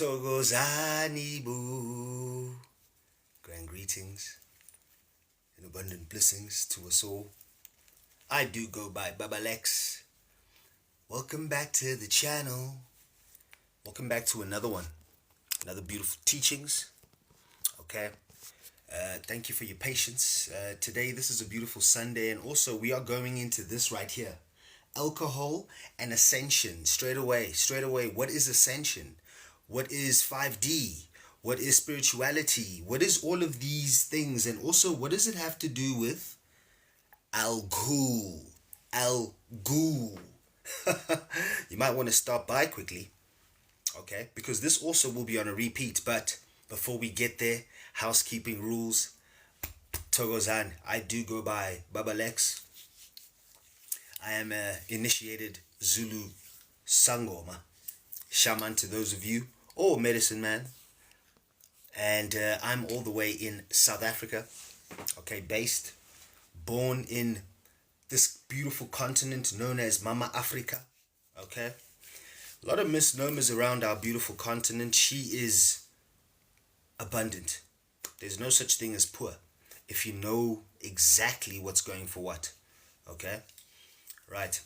𝙃𝙚𝙡𝙗 boo. Grand greetings and abundant blessings to us all. I do go by Baba Lex. Welcome back to the channel. Welcome back to another one. Another beautiful teachings. Okay. Thank you for your patience. Today, this is a beautiful Sunday, and also we are going into this right here. Alcohol and ascension. Straight away. What is ascension? What is 5D? What is spirituality? What is all of these things? And also, what does it have to do with Al-khul? Al-khul. You might want to stop by quickly. Okay? Because this also will be on a repeat. But before we get there, housekeeping rules. 𝙃𝙗𝙡𝙗𝙗. I do go by Baba Lex. I am an initiated Zulu Sangoma, shaman to those of you, or medicine man. And I'm all the way in South Africa, okay, born in this beautiful continent known as Mama Africa, okay. A lot of misnomers around our beautiful continent. She is abundant. There's no such thing as poor if you know exactly what's going for what, okay. Right.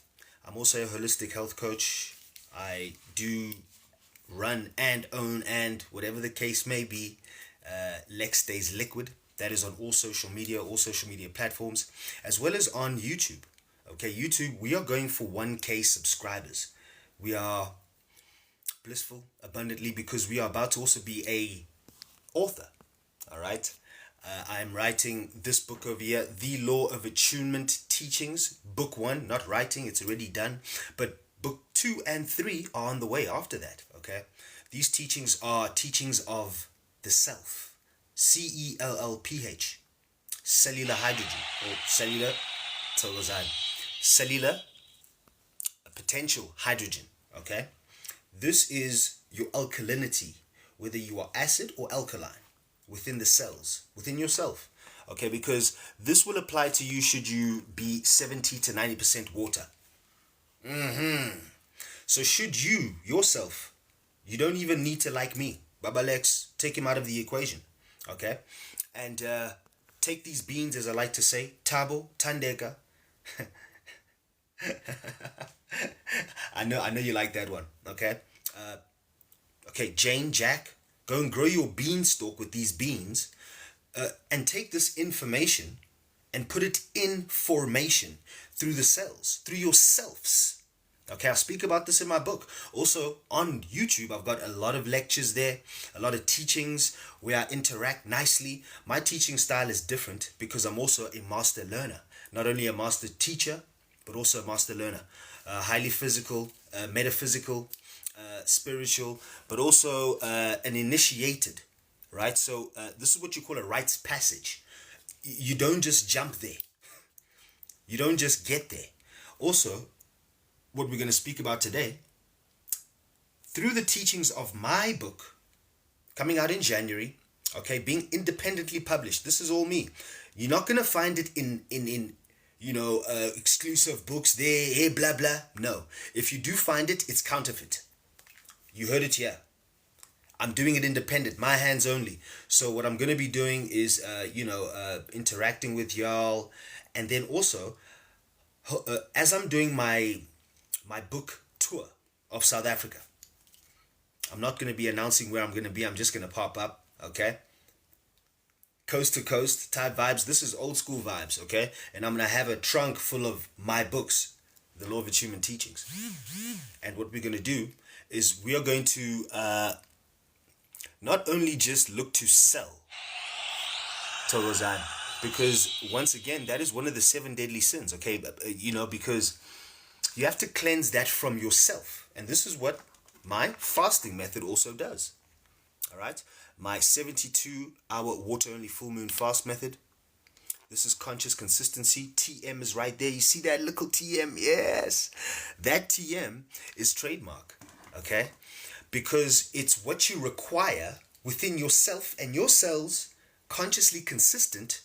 I'm also a holistic health coach. I do run and own, and whatever the case may be, Lex Stays Liquid. That is on all social media platforms, as well as on YouTube. Okay, YouTube, we are going for 1K subscribers. We are blissful abundantly because we are about to also be a author. All right. I'm writing this book over here, The Law of Attunement Teachings, book 1, not writing, it's already done, but book 2 and 3 are on the way after that, okay? These teachings are teachings of the self, CELLPH, cellular hydrogen, or cellular, cellular potential hydrogen, okay? This is your alkalinity, whether you are acid or alkaline, within the cells, within yourself, okay, because this will apply to you should you be 70 to 90% water. So should you, yourself, you don't even need to like me, Baba Lex, take him out of the equation, okay, and take these beans, as I like to say, 𝙃𝙚𝙡𝙗𝙧𝙗. I know you like that one, okay, okay, Jane, Jack, go and grow your beanstalk with these beans, and take this information and put it in formation through the cells, through your selves. Okay, I speak about this in my book. Also on YouTube, I've got a lot of lectures there, a lot of teachings where I interact nicely. My teaching style is different because I'm also a master learner. Not only a master teacher, but also a master learner. Highly physical, metaphysical, spiritual, but also an initiated, right? So this is what you call a rites passage. You don't just jump there. You don't just get there. Also, what we're going to speak about today, through the teachings of my book, coming out in January, okay, being independently published. This is all me. You're not going to find it in exclusive books there, blah, blah. No. If you do find it, it's counterfeit. You heard it here. I'm doing it independent, my hands only. So what I'm going to be doing is, interacting with y'all. And then also, as I'm doing my book tour of South Africa, I'm not going to be announcing where I'm going to be. I'm just going to pop up, okay? Coast to coast type vibes. This is old school vibes, okay? And I'm going to have a trunk full of my books, the Law of Attunement Teachings. And what we're going to do is we are going to not only just look to sell 𝙃𝙗𝙡𝙗, because once again, that is one of the 7 deadly sins, okay? Because you have to cleanse that from yourself. And this is what my fasting method also does, all right? My 72-hour water-only full moon fast method. This is Conscious Consistency. TM is right there. You see that little TM? Yes. That TM is trademark, okay? Because it's what you require within yourself and your cells, consciously consistent,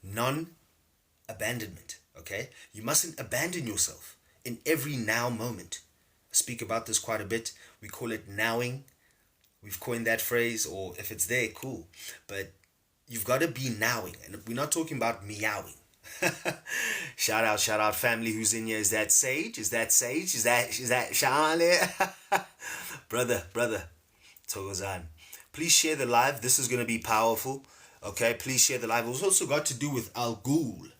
non-abandonment, okay? You mustn't abandon yourself in every now moment. I speak about this quite a bit. We call it nowing. we've coined that phrase, or if it's there, cool. But you've got to be nowing, and we're not talking about meowing. Shout out family who's in here. Is that Sage? Is that Charlie? brother Togozan, please share the live. This is going to be powerful. Okay, please share the live. It's also got to do with Al-khul.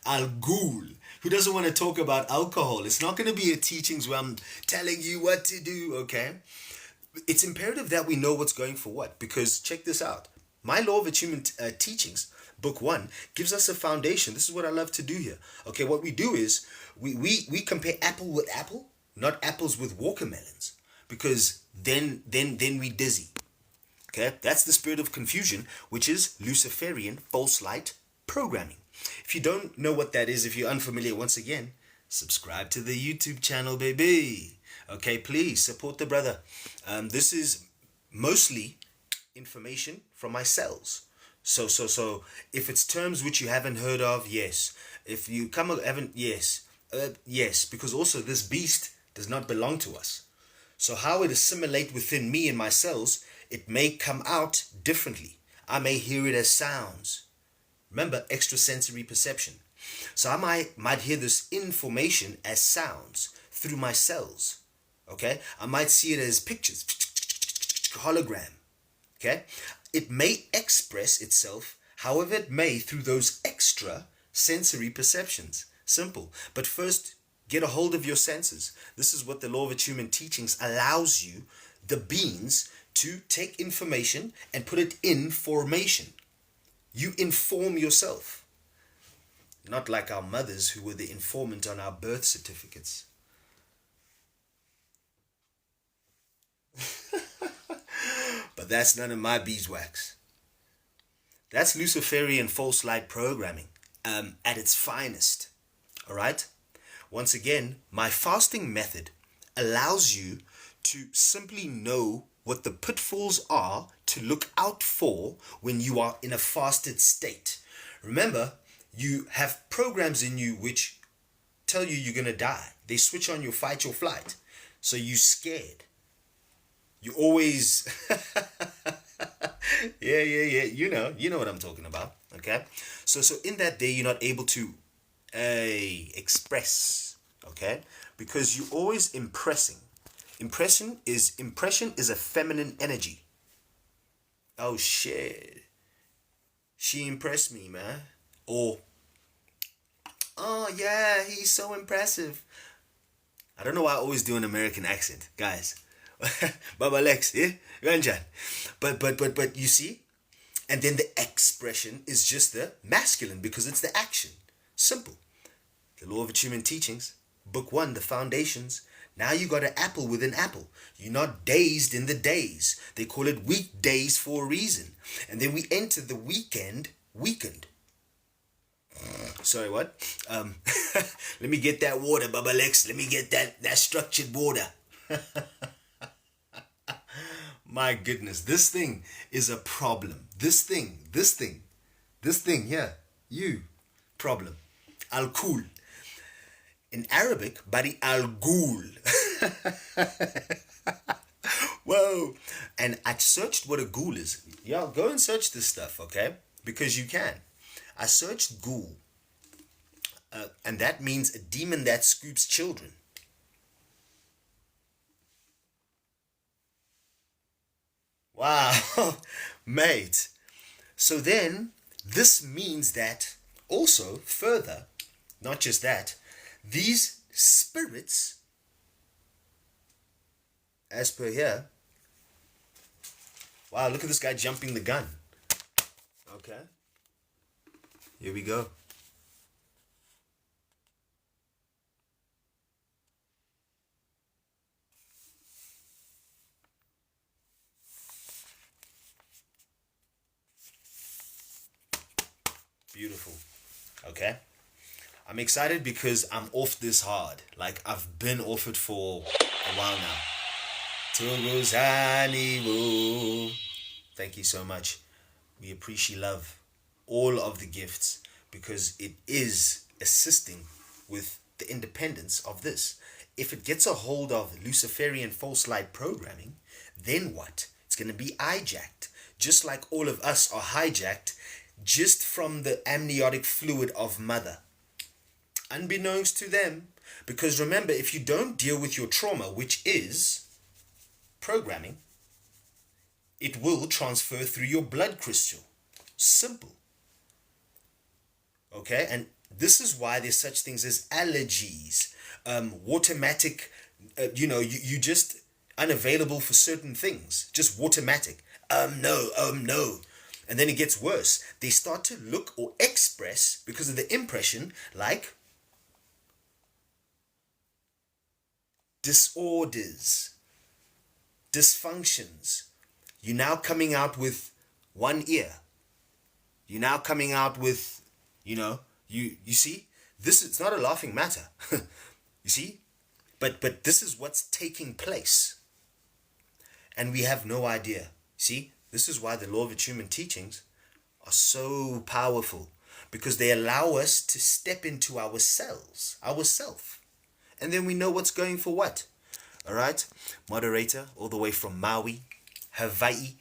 Al-khul. Who doesn't want to talk about alcohol? It's not going to be a teachings where I'm telling you what to do, okay? It's imperative that we know what's going for what, because check this out. My Law of Attunement Teachings, Book 1, gives us a foundation. This is what I love to do here. Okay, what we do is we compare apple with apple, not apples with watermelons, because then we dizzy. Okay, that's the spirit of confusion, which is Luciferian False-Light programming. If you don't know what that is, if you're unfamiliar, once again, subscribe to the YouTube channel, baby. Okay, please support the brother. This is mostly information from my cells. So if it's terms which you haven't heard of, yes. If you haven't, yes. Yes, because also this beast does not belong to us. So how it assimilates within me and my cells, it may come out differently. I may hear it as sounds. Remember, extrasensory perception. So I might hear this information as sounds through my cells. Okay? I might see it as pictures, hologram. Okay? It may express itself however it may through those extra sensory perceptions. Simple. But first, get a hold of your senses. This is what the Law of Attunement Teachings allows you, the beings, to take information and put it in formation. You inform yourself. Not like our mothers who were the informant on our birth certificates. But that's none of my beeswax. That's Luciferian False-Light programming at its finest. Alright? Once again, my fasting method allows you to simply know what the pitfalls are to look out for when you are in a fasted state. Remember, you have programs in you which tell you you're going to die. They switch on your fight or flight. So you're scared. You always... yeah. You know what I'm talking about. Okay? So in that day, you're not able to express. Okay? Because you're always impressing. Impression is a feminine energy. Oh shit. She impressed me, man. Or, oh yeah, he's so impressive. I don't know why I always do an American accent, guys. Baba Lex, yeah? But you see? And then the expression is just the masculine because it's the action. Simple. The Law of Attunement Teachings, Book 1, the foundations. Now you got an apple with an apple. You're not dazed in the days. They call it weekdays for a reason. And then we enter the weekend, weakened. Sorry, what? Let me get that water, Baba Lex. Let me get that structured water. My goodness, this thing is a problem. This thing here, you, problem. Al-khul. In Arabic, bari al-ghul. Whoa. And I searched what a ghul is. Yeah, go and search this stuff, okay? Because you can. I searched ghul. And that means a demon that scoops children. Wow. Mate. So then, this means that also, further, not just that, these spirits, as per here, wow, look at this guy jumping the gun. Okay. Here we go. Beautiful. Okay. I'm excited because I'm off this hard. Like, I've been off it for a while now. Thank you so much. We appreciate love, all of the gifts, because it is assisting with the independence of this. If it gets a hold of Luciferian False-Light programming, then what? It's going to be hijacked. Just like all of us are hijacked just from the amniotic fluid of mother. Unbeknownst to them. Because remember, if you don't deal with your trauma, which is programming, it will transfer through your blood crystal. Simple. Okay, and this is why there's such things as allergies, watermatic, you just unavailable for certain things, just watermatic. No. And then it gets worse. They start to look or express, because of the impression, like disorders, dysfunctions. You're now coming out with one ear. You're now coming out with, you see, it's not a laughing matter. You see? But this is what's taking place. And we have no idea. See? This is why the Law of Attunement Teachings are so powerful. Because they allow us to step into ourselves, ourself. And then we know what's going for what. All right? Moderator, all the way from Maui, Hawaii.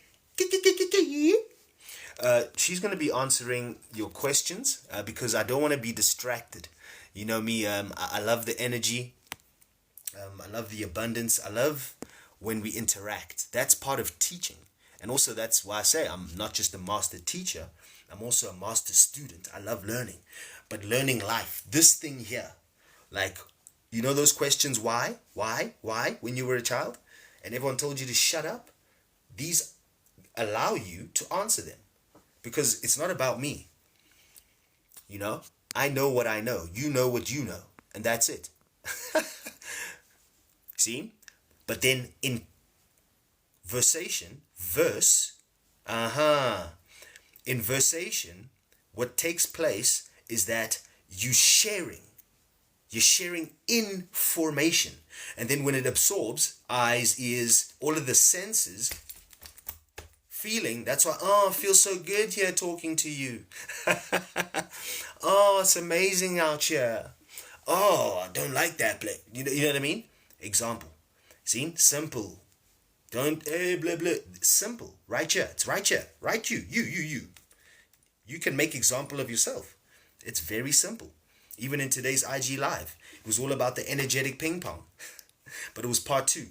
She's going to be answering your questions because I don't want to be distracted. You know me, I love the energy. I love the abundance. I love when we interact. That's part of teaching. And also that's why I say I'm not just a master teacher. I'm also a master student. I love learning. But learning life, this thing here, like, you know those questions, why, when you were a child? And everyone told you to shut up? These allow you to answer them. Because it's not about me. You know? I know what I know. You know what you know. And that's it. See? But then in versation, in versation, what takes place is that you're sharing information. And then when it absorbs, eyes, ears, all of the senses, feeling, that's why, it feels so good here talking to you. It's amazing out here. I don't like that place. You know what I mean? Example. See? Simple. Don't, blah, blah. Simple. Right here. It's right here. Right you. You can make example of yourself. It's very simple. Even in today's IG Live, it was all about the energetic ping pong. But it was part 2.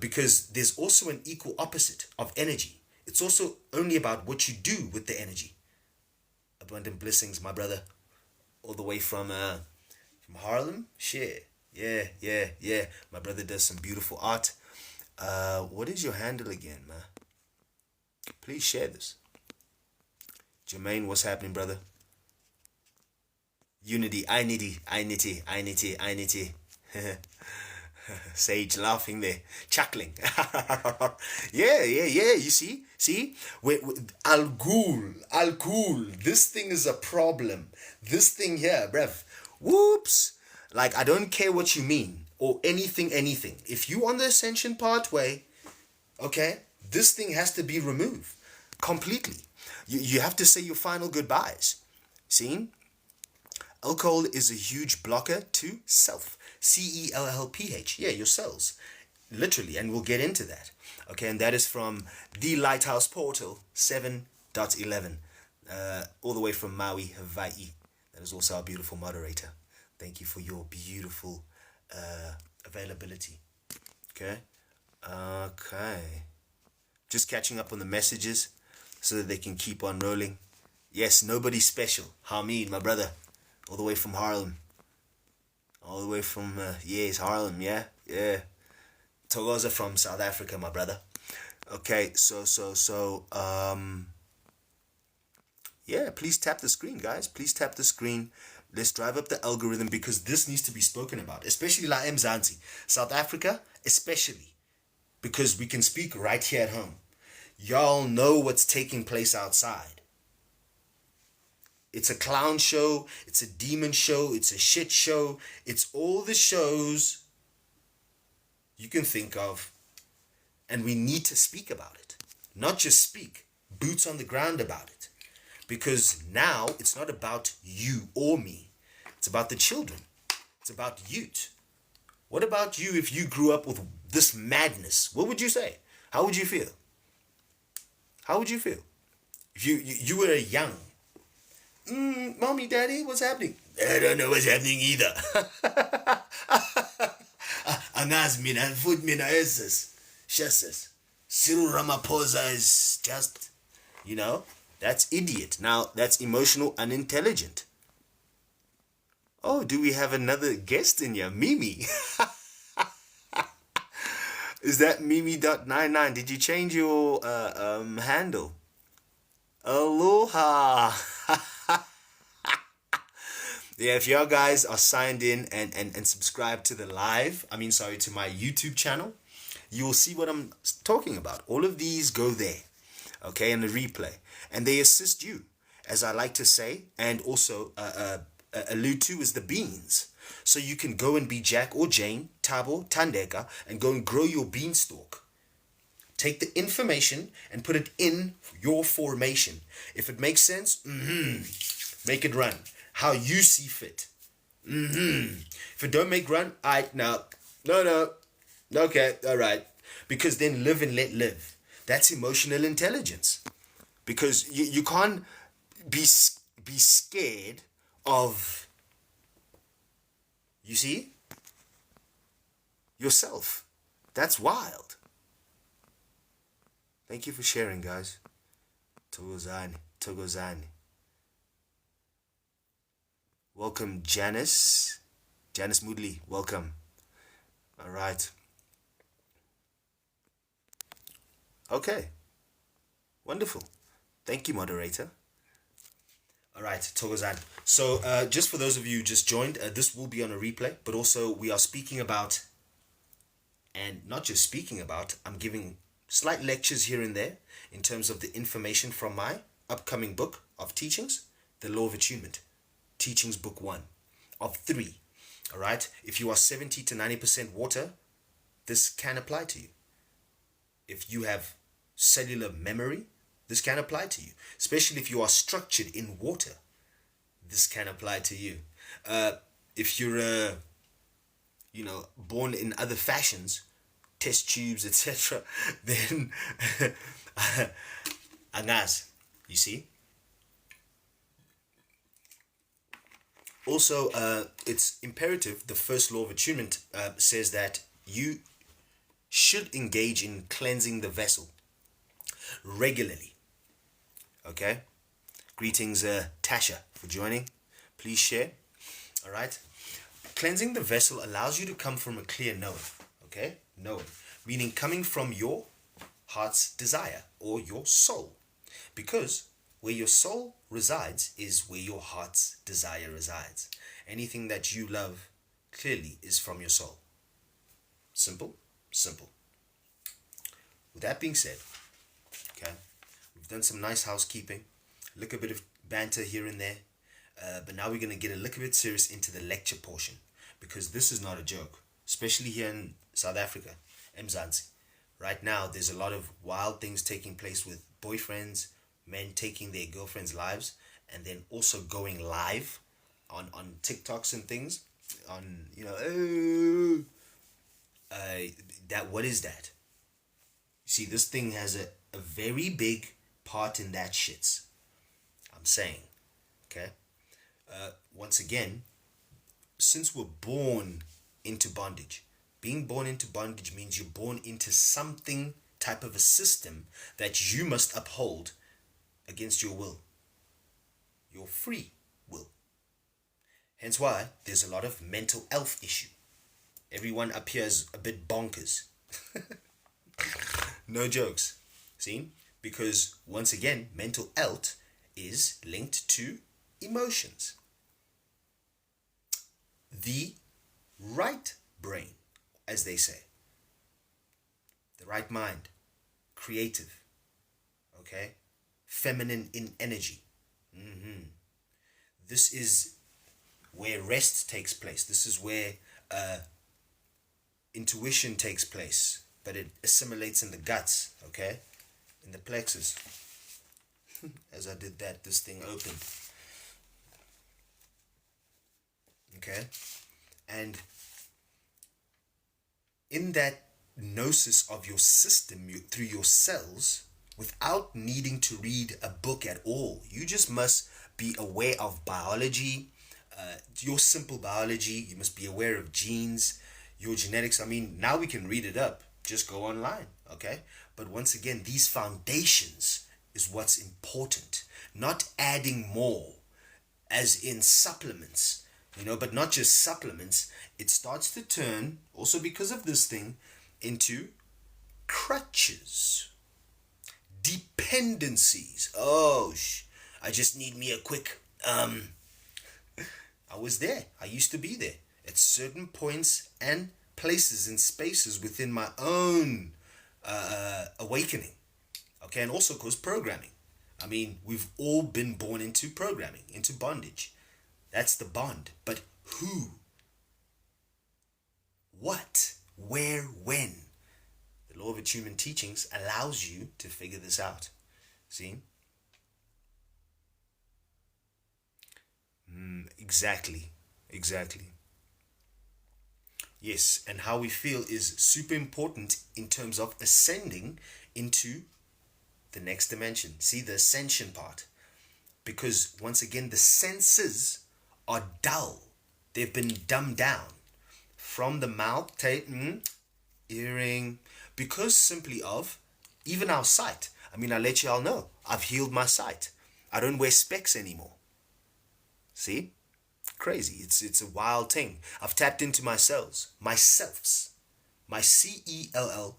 Because there's also an equal opposite of energy. It's also only about what you do with the energy. Abundant blessings, my brother. All the way from Harlem. Shit. Yeah. My brother does some beautiful art. What is your handle again, man? Please share this. Jermaine, what's happening, brother? Unity, I need. Sage laughing there, chuckling. yeah. You see, Al-khul. This thing is a problem. This thing here, bruv. Whoops. Like, I don't care what you mean or anything. If you on the ascension pathway, okay, this thing has to be removed completely. You have to say your final goodbyes. See? Alcohol is a huge blocker to self. CELLPH. Yeah, your cells. Literally. And we'll get into that. Okay, and that is from the Lighthouse Portal 7.11. All the way from Maui, Hawaii. That is also our beautiful moderator. Thank you for your beautiful availability. Okay. Just catching up on the messages so that they can keep on rolling. Yes, nobody's special. Hamid, my brother. All the way from Harlem. All the way from, it's Harlem, yeah. Togoza from South Africa, my brother. Okay, please tap the screen, guys. Please tap the screen. Let's drive up the algorithm because this needs to be spoken about. Especially La Mzansi. South Africa, especially. Because we can speak right here at home. Y'all know what's taking place outside. It's a clown show. It's a demon show. It's a shit show. It's all the shows you can think of. And we need to speak about it. Not just speak. Boots on the ground about it. Because now it's not about you or me. It's about the children. It's about youth. What about you if you grew up with this madness? What would you say? How would you feel? How would you feel? If you were young. Mommy, Daddy, what's happening? I don't know what's happening either. Angazi mina futhi mina eses. Sheses. Cyril Ramaphosa is just, that's idiot. Now, that's emotional unintelligent. Oh, do we have another guest in here? Mimi. Is that Mimi.99? Did you change your handle? Aloha. Yeah, if y'all guys are signed in and subscribed to the to my YouTube channel, you will see what I'm talking about. All of these go there, okay, in the replay. And they assist you, as I like to say, and also allude to is the beans. So you can go and be Jack or Jane, Thabo, Thandeka, and go and grow your beanstalk. Take the information and put it in your formation. If it makes sense, make it run. How you see fit. If it don't make run, no, okay, all right. Because then live and let live. That's emotional intelligence. Because you can't be scared of, you see, yourself. That's wild. Thank you for sharing, guys. Togozani. Welcome, Janice Moodley, welcome. All right. Okay. Wonderful. Thank you, moderator. All right, Togozan. So just for those of you who just joined, this will be on a replay, but also we are speaking about, and not just speaking about, I'm giving slight lectures here and there in terms of the information from my upcoming book of teachings, The Law of Attunement Teachings, Book 1 of 3. All right. If you are 70 to 90% water, this can apply to you. If you have cellular memory, this can apply to you. Especially if you are structured in water, this can apply to you. If you're, born in other fashions, test tubes, etc., then angas, you see. Also, it's imperative, the first law of attunement says that you should engage in cleansing the vessel regularly. Okay? Greetings, Tasha, for joining. Please share. All right? Cleansing the vessel allows you to come from a clear knowing. Okay? Knowing. Meaning coming from your heart's desire or your soul. Because where your soul resides is where your heart's desire resides. Anything that you love clearly is from your soul. Simple? Simple. With that being said, okay, we've done some nice housekeeping, a little bit of banter here and there, but now we're going to get a little bit serious into the lecture portion, because this is not a joke, especially here in South Africa, Mzansi. Right now, there's a lot of wild things taking place with boyfriends, men taking their girlfriends' lives, and then also going live on TikToks and things, on, what is that? You see, this thing has a very big part in that shits. I'm saying, okay? Once again, since we're born into bondage, being born into bondage means you're born into something type of a system that you must uphold against your will, your free will. Hence why there's a lot of mental health issue. Everyone appears a bit bonkers. No jokes. See? Because once again, mental health is linked to emotions. The right brain, as they say, the right mind, creative, okay, feminine in energy. This is where rest takes place. This is where intuition takes place, but it assimilates in the guts, okay, in the plexus. As I did that, this thing opened. Okay, and in that gnosis of your system, through your cells, without needing to read a book at all. You just must be aware of biology, your simple biology. You must be aware of genes, your genetics. I mean, now we can read it up. Just go online, okay? But once again, these foundations is what's important. Not adding more, as in supplements, but not just supplements. It starts to turn, also because of this thing, into crutches, dependencies. Oh, I just need me a quick, I was there. I used to be there at certain points and places and spaces within my own awakening. Okay, and also cause programming. I mean, we've all been born into programming, into bondage. That's the bond. But who? What? Where? When? The Law of Attunement Teachings allows you to figure this out. See? Exactly. Yes, and how we feel is super important in terms of ascending into the next dimension. See, the ascension part. Because once again, the senses are dull. They've been dumbed down. From the mouth, hearing, because simply of even our sight. I mean, I let you all know, I've healed my sight. I don't wear specs anymore. See? Crazy. It's a wild thing. I've tapped into my cells, my selves, my CELLPH,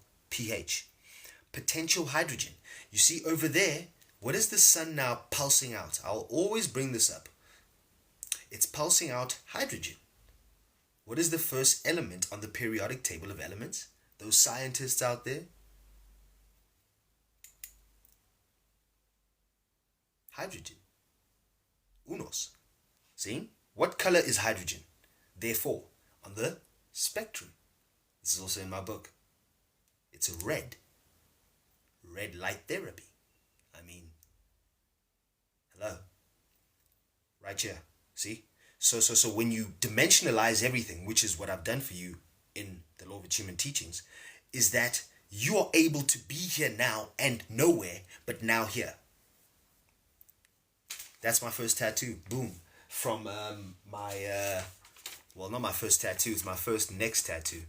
potential hydrogen. You see over there, what is the sun now pulsing out? I'll always bring this up. It's pulsing out hydrogen. What is the first element on the periodic table of elements? Those scientists out there? Hydrogen. Unos. See? What color is hydrogen? Therefore, on the spectrum. This is also in my book. It's a red. Red light therapy. I mean, hello. Right here. See? So when you dimensionalize everything, which is what I've done for you in the Law of Attunement Teachings, is that you are able to be here now and nowhere, but now here. That's my first tattoo. Boom. From well, not my first tattoo. It's my first next tattoo.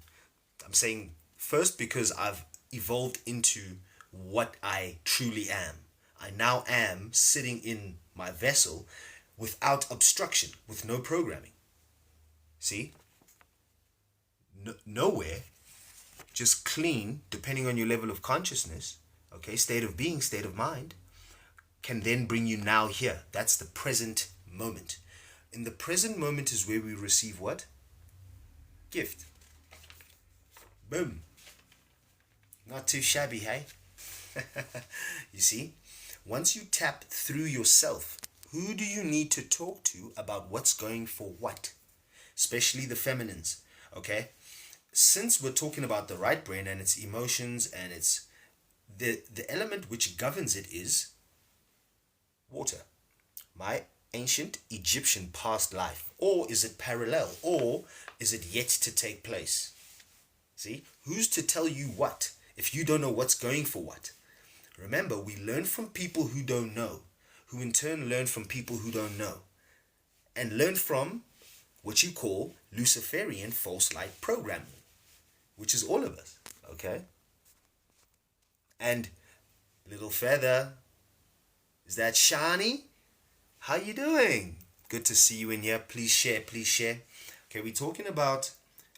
I'm saying first because I've evolved into what I truly am. I now am sitting in my vessel without obstruction, with no programming. See? Nowhere, just clean, depending on your level of consciousness, okay, state of being, state of mind, can then bring you now here. That's the present moment. In the present moment is where we receive what? Gift. Boom. Not too shabby, hey? You see? Once you tap through yourself, who do you need to talk to about what's going for what? Especially the feminines, okay? Since we're talking about the right brain and its emotions and its the element which governs it is water. My ancient Egyptian past life. Or is it parallel? Or is it yet to take place? See? Who's to tell you what if you don't know what's going for what? Remember, we learn from people who don't know, who in turn learn from people who don't know, and learn from what you call Luciferian False-Light programming, which is all of us, okay? And little feather, is that Shani? How you doing? Good to see you in here. Please share, please share. Okay, we're talking about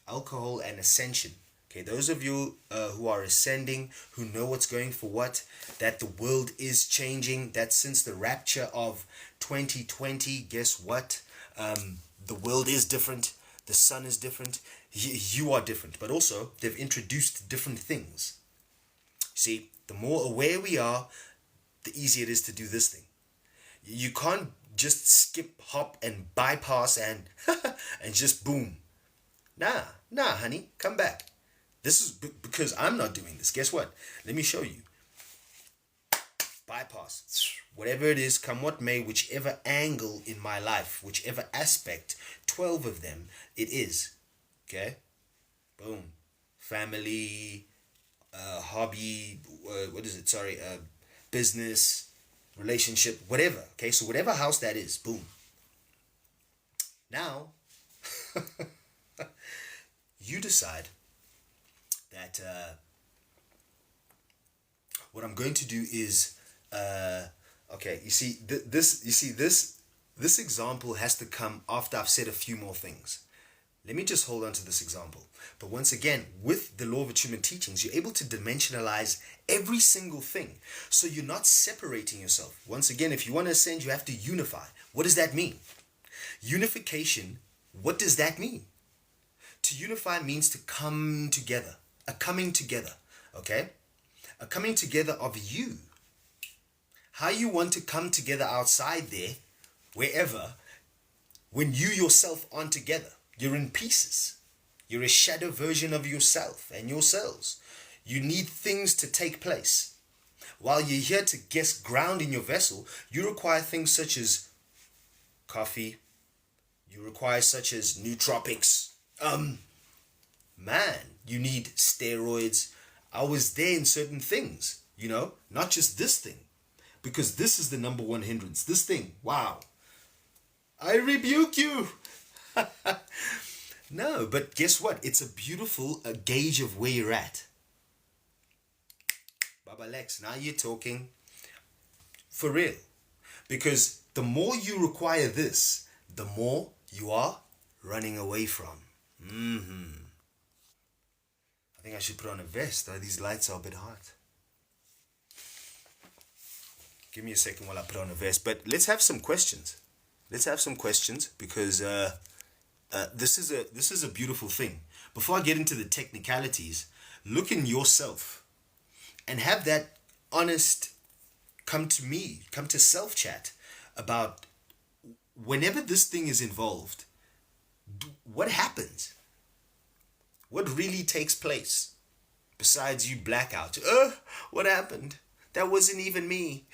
alcohol and ascension. Okay, those of you who are ascending, who know what's going for what, that the world is changing, that since the rapture of 2020, guess what? The world is different, the sun is different, you are different, but also they've introduced different things. See, the more aware we are, the easier it is to do this thing. You can't just skip, hop, and bypass and and just boom. Nah, honey, come back. This is because I'm not doing this. Guess what? Let me show you. Bypass. Whatever it is, come what may, whichever angle in my life, whichever aspect, 12 of them, it is. Okay? Boom. Family, hobby, business, relationship, whatever. Okay, so whatever house that is, boom. Now, you decide that what I'm going to do is, okay, you see, this example has to come after I've said a few more things. Let me just hold on to this example. But once again, with the Law of Attunement Teachings, you're able to dimensionalize every single thing. So you're not separating yourself. Once again, if you want to ascend, you have to unify. What does that mean? Unification, what does that mean? To unify means to come together. A coming together, okay? A coming together of you. How you want to come together outside there, wherever, when you yourself aren't together. You're in pieces. You're a shadow version of yourself and your cells. You need things to take place. While you're here to guess ground in your vessel, you require things such as coffee. You require such as nootropics. Man, you need steroids. I was there in certain things, you know, not just this thing. Because this is the number one hindrance. This thing, wow. I rebuke you. No, but guess what? It's a beautiful gauge of where you're at. Baba Lex, now you're talking for real. Because the more you require this, the more you are running away from. I think I should put on a vest. These lights are a bit hot. Give me a second while I put on a vest. But let's have some questions. Let's have some questions because this is a beautiful thing. Before I get into the technicalities, look in yourself and have that honest come to self chat about whenever this thing is involved, what happens? What really takes place besides you blackout? What happened? That wasn't even me.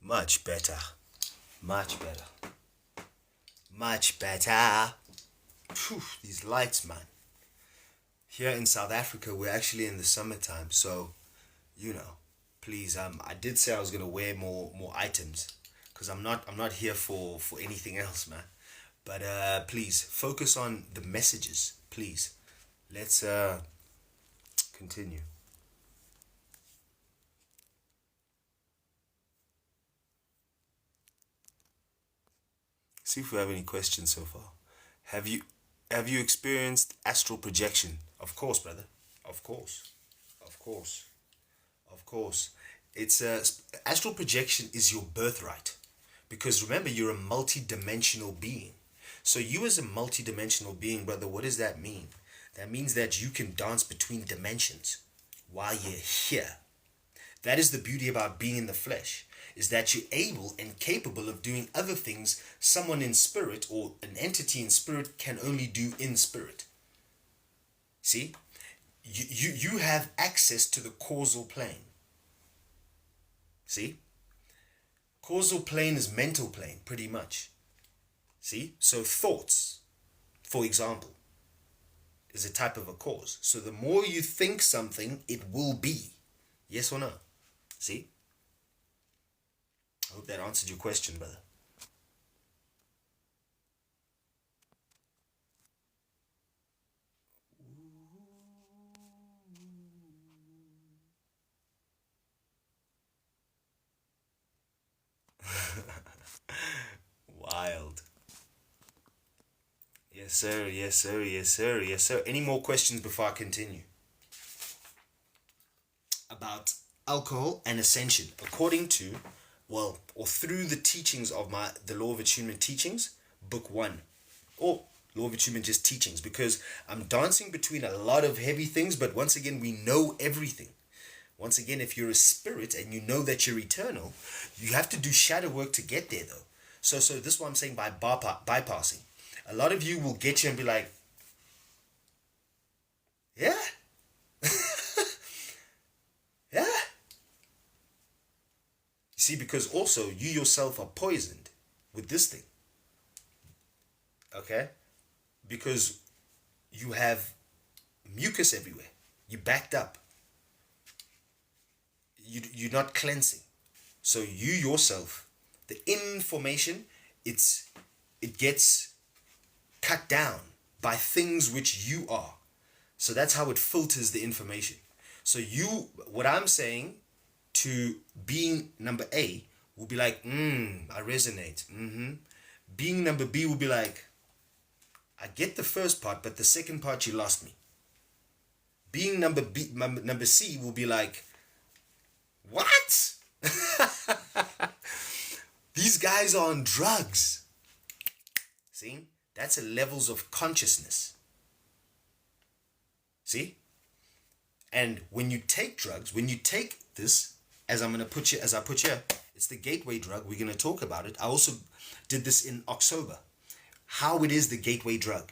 Much better. Much better. Much better. Whew, these lights, man. Here in South Africa, we're actually in the summertime, so, you know, please, I did say I was gonna wear more items, because I'm not here for anything else, man. But please focus on the messages, please. Let's continue. See if we have any questions so far. Have you experienced astral projection? Of course, brother. Of course. Of course. Of course. It's astral projection is your birthright. Because remember, you're a multi-dimensional being. So you as a multi-dimensional being, brother, what does that mean? That means that you can dance between dimensions while you're here. That is the beauty about being in the flesh, is that you're able and capable of doing other things someone in spirit or an entity in spirit can only do in spirit. See? You have access to the causal plane. See? Causal plane is mental plane, pretty much. See? So thoughts, for example, is a type of a cause. So the more you think something, it will be. Yes or no? See? I hope that answered your question, brother. Wild. Yes, sir. Yes, sir. Yes, sir. Yes, sir. Any more questions before I continue? About alcohol and ascension. According to or through the teachings of the Law of Attunement Teachings, book 1, or Law of Attunement just teachings, because I'm dancing between a lot of heavy things, but once again, we know everything. Once again, if you're a spirit and you know that you're eternal, you have to do shadow work to get there, though. So this is what I'm saying by bypassing. A lot of you will get you and be like, yeah? Yeah? You see, because also you yourself are poisoned with this thing. Okay? Because you have mucus everywhere. You backed up. You're not cleansing. So you yourself, the information, it gets cut down by things which you are. So that's how it filters the information. So what I'm saying to being number A will be like, I resonate. Being number B will be like, I get the first part, but the second part you lost me. Being number C will be like, what? These guys are on drugs. See? That's levels of consciousness. See? And when you take drugs, when you take this, as I put here, it's the gateway drug. We're going to talk about it. I also did this in October. How it is the gateway drug.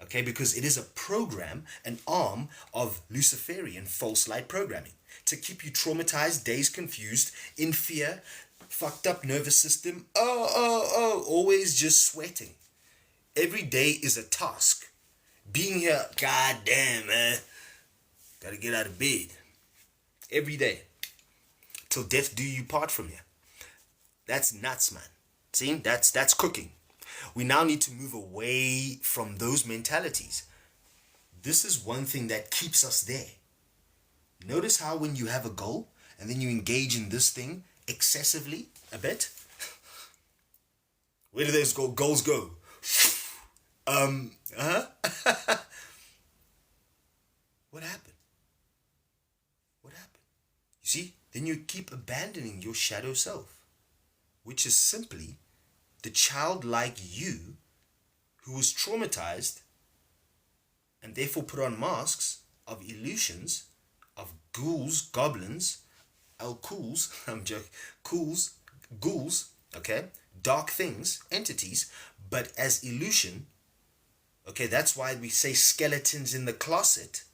Okay, because it is a program, an arm of Luciferian False-Light programming to keep you traumatized, dazed, confused, in fear, fucked up nervous system, always just sweating. Every day is a task. Being here, goddamn, man, gotta get out of bed. Every day. Till death do you part from here. That's nuts, man. See, that's cooking. We now need to move away from those mentalities. This is one thing that keeps us there. Notice how when you have a goal and then you engage in this thing excessively a bit, where do those goals go? What happened? What happened? You see, then you keep abandoning your shadow self, which is simply the childlike you who was traumatized and therefore put on masks of illusions, of ghouls, goblins, Al-khuls, I'm joking, ghouls, okay, dark things, entities, but as illusion. Okay, that's why we say skeletons in the closet.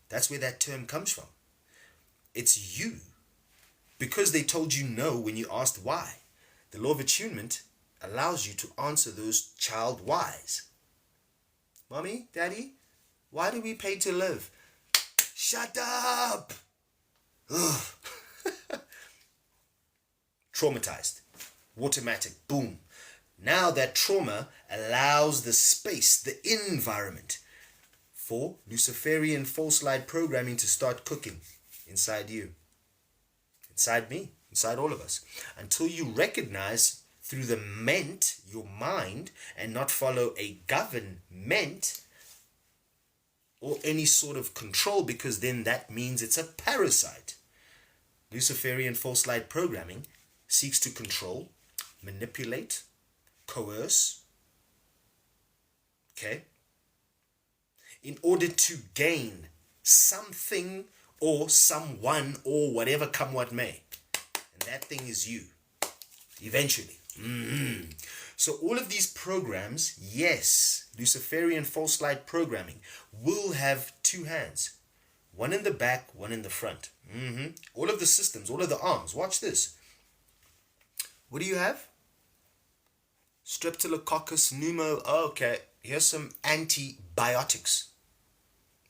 That's where that term comes from. It's you. Because they told you no when you asked why. The Law of Attunement allows you to answer those child whys. Mommy, Daddy, why do we pay to live? Shut up! Traumatized. Automatic. Boom. Now that trauma allows the space, the environment, for Luciferian False-Light programming to start cooking inside you, inside me, inside all of us. Until you recognize through the ment, your mind, and not follow a government or any sort of control, because then that means it's a parasite. Luciferian False-Light programming seeks to control, manipulate, coerce, okay, in order to gain something or someone or whatever come what may. And that thing is you, eventually. So all of these programs, yes, Luciferian False-Light programming will have two hands. One in the back, one in the front. All of the systems, all of the arms. Watch this. What do you have? Streptococcus pneumo. Okay, here's some antibiotics.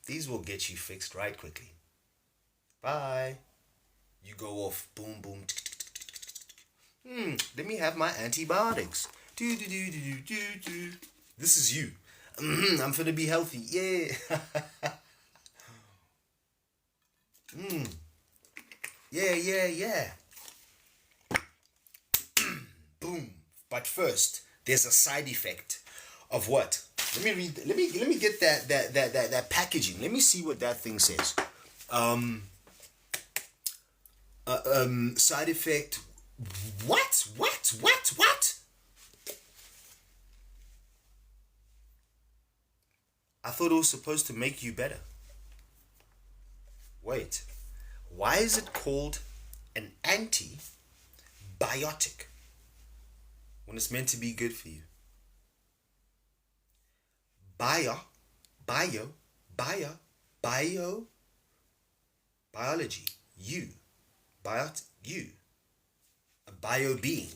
These will get you fixed right quickly. Bye. You go off. Boom, boom. Let me have my antibiotics. This is you. I'm gonna be healthy. Yeah. Yeah. Boom. But first, there's a side effect of what? Let me read. Let me get that packaging. Let me see what that thing says. Side effect What? I thought it was supposed to make you better. Wait, why is it called an antibiotic when it's meant to be good for you? Biology, a bio being,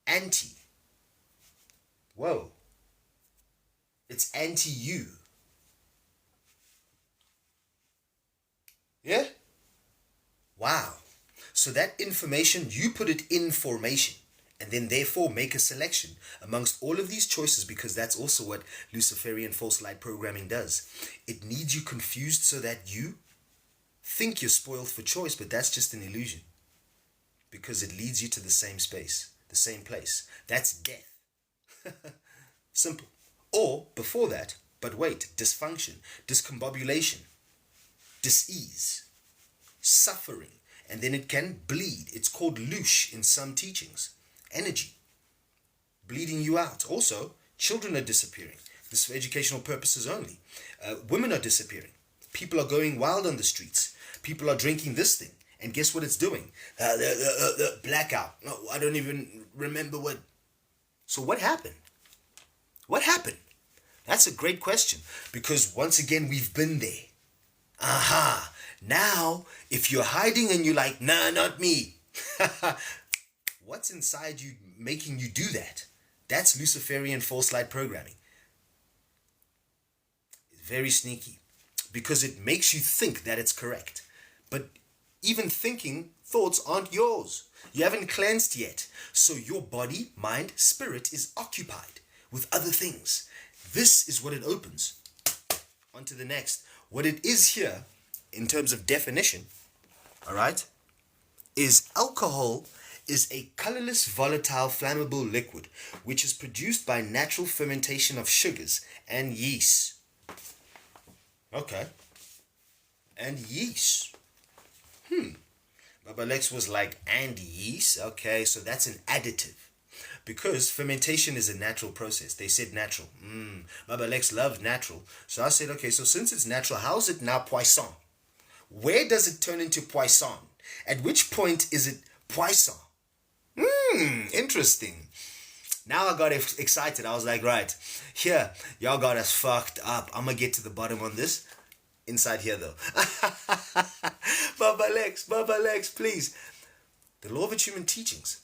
anti, whoa, it's anti-you, yeah? Wow. So that information, you put it in formation, and then therefore make a selection amongst all of these choices, because that's also what Luciferian False-Light programming does. It needs you confused so that you think you're spoiled for choice, but that's just an illusion, because it leads you to the same space, the same place. That's death. Simple. Or before that, but wait, dysfunction, discombobulation, dis-ease, suffering, and then it can bleed. It's called louche in some teachings. Energy, bleeding you out. Also, children are disappearing. This is for educational purposes only. Women are disappearing. People are going wild on the streets. People are drinking this thing. And guess what it's doing? Blackout. No, I don't even remember what. So what happened? What happened? That's a great question, because once again, we've been there. Aha. Now, if you're hiding and you're like, nah, not me. What's inside you making you do that? That's Luciferian False-Light programming. It's very sneaky, because it makes you think that it's correct. But even thinking thoughts aren't yours. You haven't cleansed yet. So your body, mind, spirit is occupied with other things. This is what it opens. On to the next. What it is here, in terms of definition, all right, is alcohol is a colorless, volatile, flammable liquid which is produced by natural fermentation of sugars and yeast. Okay. And yeast. Baba Lex was like, and yeast? Okay, so that's an additive. Because fermentation is a natural process. They said natural. Baba Lex loved natural. So I said, okay, so since it's natural, how is it now poisson? Where does it turn into poisson? At which point is it poisson? Interesting. Now I got excited. I was like, right, here, y'all got us fucked up. I'm going to get to the bottom on this. Inside here, though. Baba Lex, please. The Law of Attunement Teachings.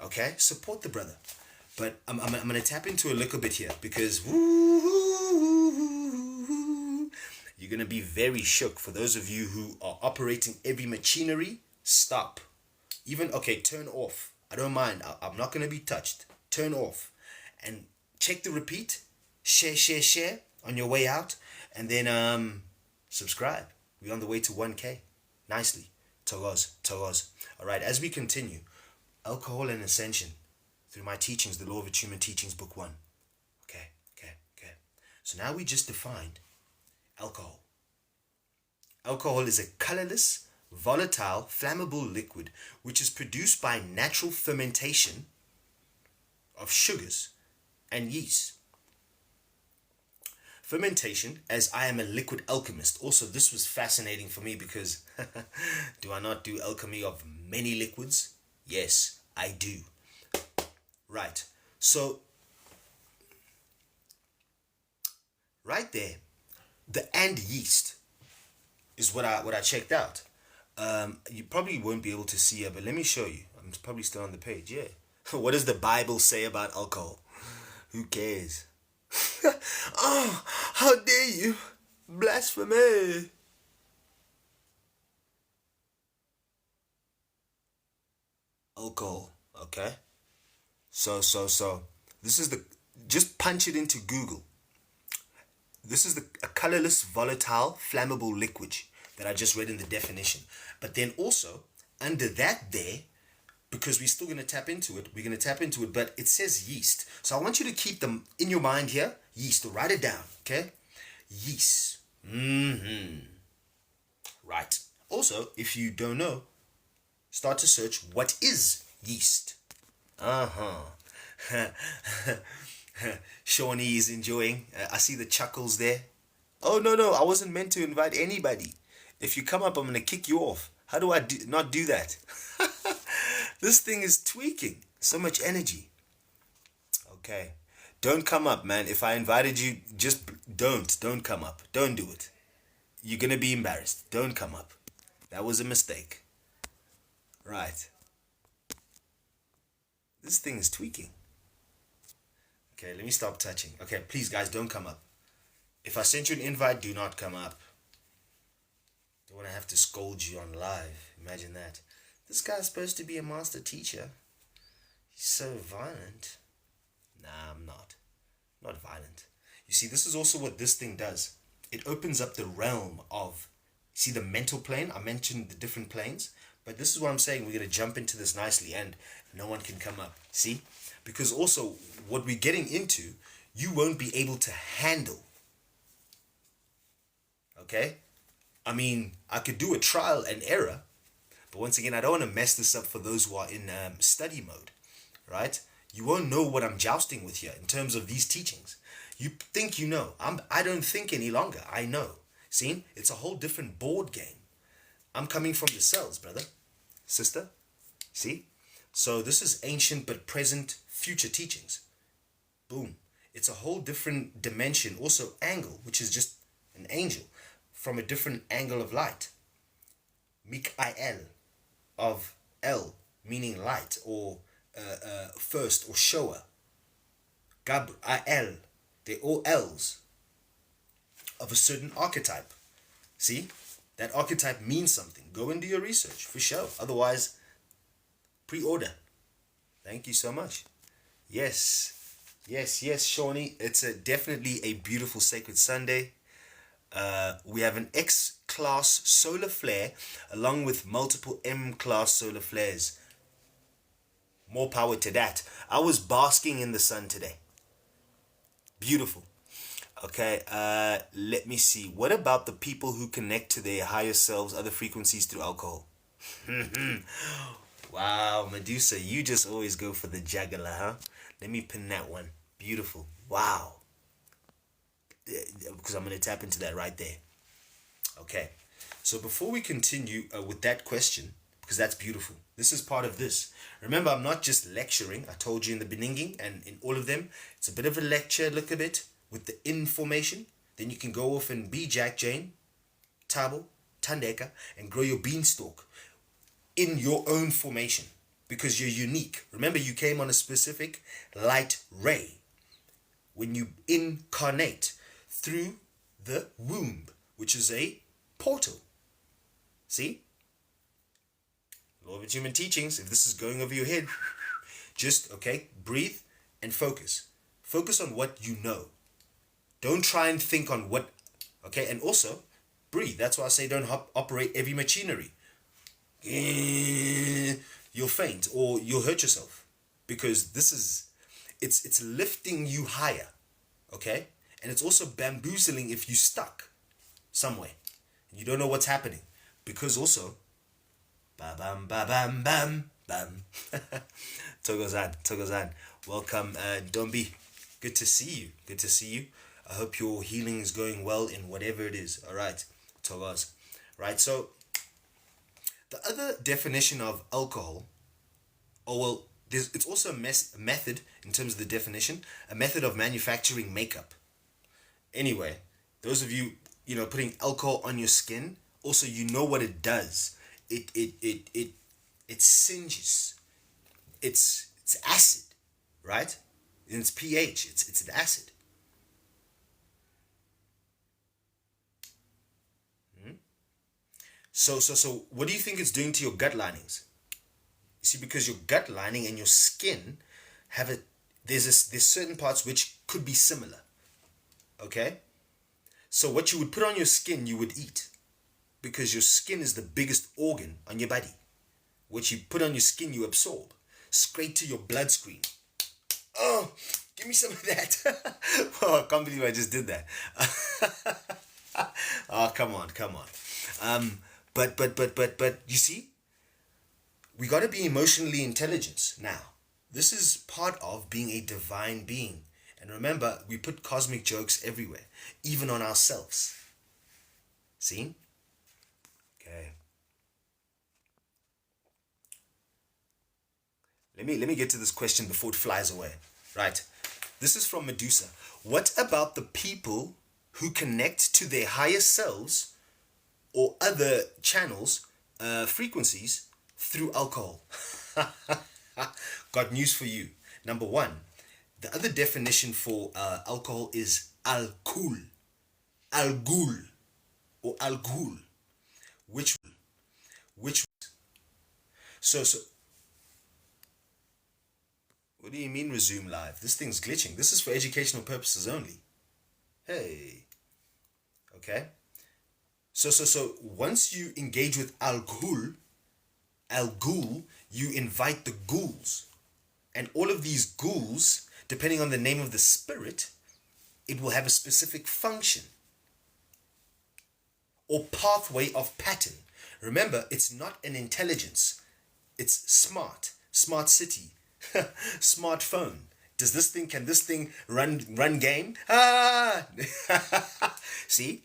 Okay? Support the brother. But I'm going to tap into a little bit here, because you're going to be very shook. For those of you who are operating every machinery, stop. Even, okay, turn off. I don't mind. I'm not going to be touched. Turn off. And check the repeat. Share on your way out. And then subscribe. We're on the way to 1K. Nicely. 𝙒𝙗𝙗. All right, as we continue, Alcohol and Ascension, through my teachings, the Law of Attunement Teachings, Book 1. Okay. So now we just defined alcohol. Alcohol is a colorless, volatile, flammable liquid which is produced by natural fermentation of sugars and yeast. Fermentation, as I am a liquid alchemist. Also, this was fascinating for me because do I not do alchemy of many liquids? Yes, I do. Right. So, right there, the and yeast is what I checked out. You probably won't be able to see it, but let me show you. I'm probably still on the page. Yeah. What does the Bible say about alcohol? Who cares? Oh, how dare you! Blasphemy! Alcohol. Okay. So. This is the. Just punch it into Google. This is a colorless, volatile, flammable liquid that I just read in the definition. But then also, under that there, because we're still going to tap into it, but it says yeast. So I want you to keep them in your mind here. Yeast, or write it down, okay? Yeast. Right. Also, if you don't know, start to search, what is yeast? Shawnee is enjoying. I see the chuckles there. Oh, no, I wasn't meant to invite anybody. If you come up, I'm going to kick you off. How do I not do that? This thing is tweaking. So much energy. Okay. Don't come up, man. If I invited you, just don't come up. Don't do it. You're going to be embarrassed. Don't come up. That was a mistake. Right. This thing is tweaking. Okay, let me stop touching. Okay, please, guys, don't come up. If I sent you an invite, do not come up. Don't want to have to scold you on live. Imagine that. This guy's supposed to be a master teacher. He's so violent. Nah, I'm not. Not violent. You see, this is also what this thing does. It opens up the realm of, see the mental plane? I mentioned the different planes. But this is what I'm saying. We're going to jump into this nicely and no one can come up. See? Because also, what we're getting into, you won't be able to handle. Okay? I mean, I could do a trial and error. But once again, I don't want to mess this up for those who are in study mode. Right? You won't know what I'm jousting with here in terms of these teachings. You think you know. I don't think any longer. I know. See? It's a whole different board game. I'm coming from the cells, brother. Sister. See? So this is ancient but present future teachings. Boom. It's a whole different dimension. Also angle, which is just an angel from a different angle of light. 𝙃𝙗𝙗𝙗 of El, meaning light or first or shower. 𝙃𝙚𝙡𝙥. They're all L's of a certain archetype. See? That archetype means something. Go and do your research for sure. Otherwise, pre-order. Thank you so much. Yes, Shawnee. It's definitely a beautiful sacred Sunday. We have an X-class solar flare along with multiple M-class solar flares. More power to that. I was basking in the sun today. Beautiful. Okay, let me see. What about the people who connect to their higher selves, other frequencies through alcohol? Wow, Medusa, you just always go for the jugular, huh? Let me pin that one. Beautiful. Wow. Because I'm going to tap into that right there. Okay, so before we continue with that question, because that's beautiful. This is part of this. Remember, I'm not just lecturing. I told you in the beginning and in all of them, it's a bit of a lecture, look a bit, with the information. Then you can go off and be Jack Jane, Thabo, Thandeka, and grow your beanstalk in your own formation because you're unique. Remember, you came on a specific light ray when you incarnate through the womb, which is a portal. See? Law of Attunement Teachings, if this is going over your head, just, okay, breathe and focus. Focus on what you know. Don't try and think on what, okay, and also breathe. That's why I say don't operate heavy machinery. You'll faint or you'll hurt yourself because this is, it's lifting you higher, okay? And it's also bamboozling if you're stuck somewhere and you don't know what's happening because also, ba-bam, ba-bam, bam, bam. Togozan. Welcome, Dombi. Good to see you. I hope your healing is going well in whatever it is. All right, Togoz. Right, so the other definition of alcohol, it's also a method in terms of the definition, a method of manufacturing makeup. Anyway, those of you, putting alcohol on your skin, also you know what it does. It singes. It's acid, right? And it's pH. It's an acid. So what do you think it's doing to your gut linings? You see, because your gut lining and your skin there's certain parts which could be similar. Okay? So what you would put on your skin, you would eat. Because your skin is the biggest organ on your body. What you put on your skin, you absorb. Straight to your bloodstream. Oh, give me some of that. Oh, I can't believe I just did that. Oh, come on. But you see, we got to be emotionally intelligent now. This is part of being a divine being. And remember, we put cosmic jokes everywhere, even on ourselves. See? Okay. Let me get to this question before it flies away. Right. This is from Medusa. What about the people who connect to their higher selves or other channels, frequencies, through alcohol? Got news for you. Number one, the other definition for alcohol is Al-khul, Al-ghul, or Al-ghul, which so what do you mean resume live? This thing's glitching. This is for educational purposes only. Hey. Okay. So once you engage with Al-khul, you invite the ghouls. And all of these ghouls, depending on the name of the spirit, it will have a specific function or pathway of pattern. Remember, it's not an intelligence. It's smart. Smart city. Smartphone. Can this thing run game? See?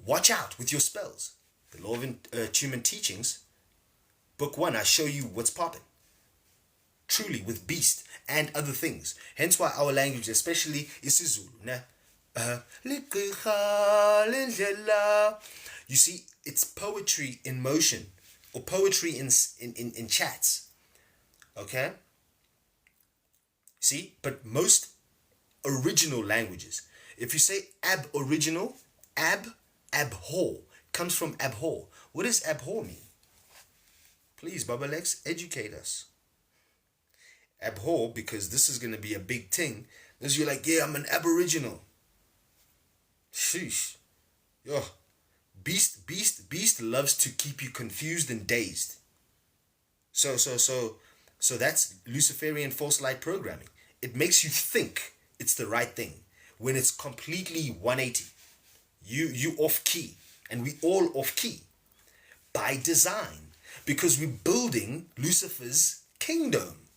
Watch out with your spells. The Law of Attunement Teachings, Book 1, I show you what's popping. Truly, with beast and other things. Hence why our language, especially isiZulu, you see, it's poetry in motion, or poetry in chats. Okay? See, but most original languages, if you say aboriginal, abhor, comes from abhor. What does abhor mean? Please, Baba Lex, educate us. Abhor, because this is going to be a big thing. Because you're like, yeah, I'm an aboriginal. Sheesh. Yo. Beast loves to keep you confused and dazed. So that's Luciferian False-Light programming. It makes you think it's the right thing when it's completely 180. You off key, and we all off key by design, because we're building Lucifer's kingdom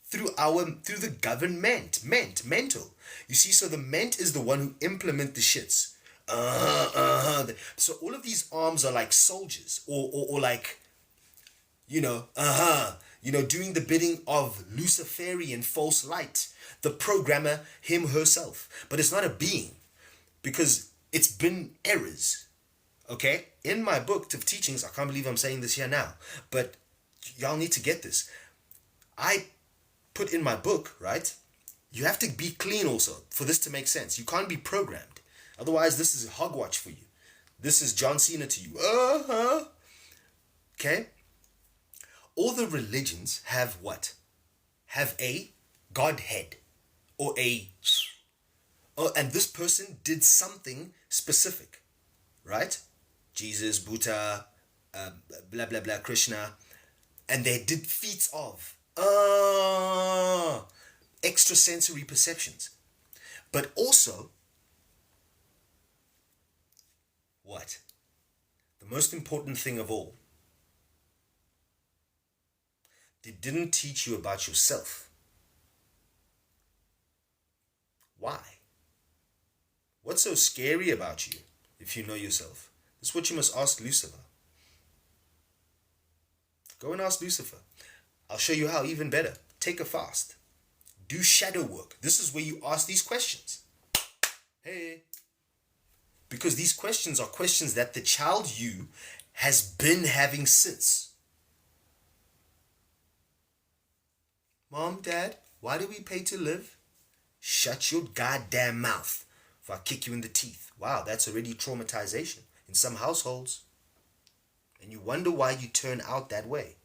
through the government, mental. You see, so the ment is the one who implement the shits. So all of these arms are like soldiers, or like, doing the bidding of Luciferian False-Light, the programmer, him, herself. But it's not a being, because it's been errors. Okay? In my book of teachings, I can't believe I'm saying this here now, but y'all need to get this. I put in my book, right? You have to be clean also for this to make sense. You can't be programmed. Otherwise, this is hogwatch for you. This is John Cena to you. Okay? All the religions have what? Have a Godhead. Or and this person did something specific. Right? Jesus, Buddha, blah, blah, blah, Krishna. And they did feats of extrasensory perceptions. But also, what? The most important thing of all, they didn't teach you about yourself. Why? What's so scary about you if you know yourself? That's what you must ask Lucifer. Go and ask Lucifer. I'll show you how even better. Take a fast. Do shadow work. This is where you ask these questions. Hey. Because these questions are questions that the child you has been having since. Mom, Dad, why do we pay to live? Shut your goddamn mouth if I kick you in the teeth. Wow, that's already traumatization in some households. And you wonder why you turn out that way.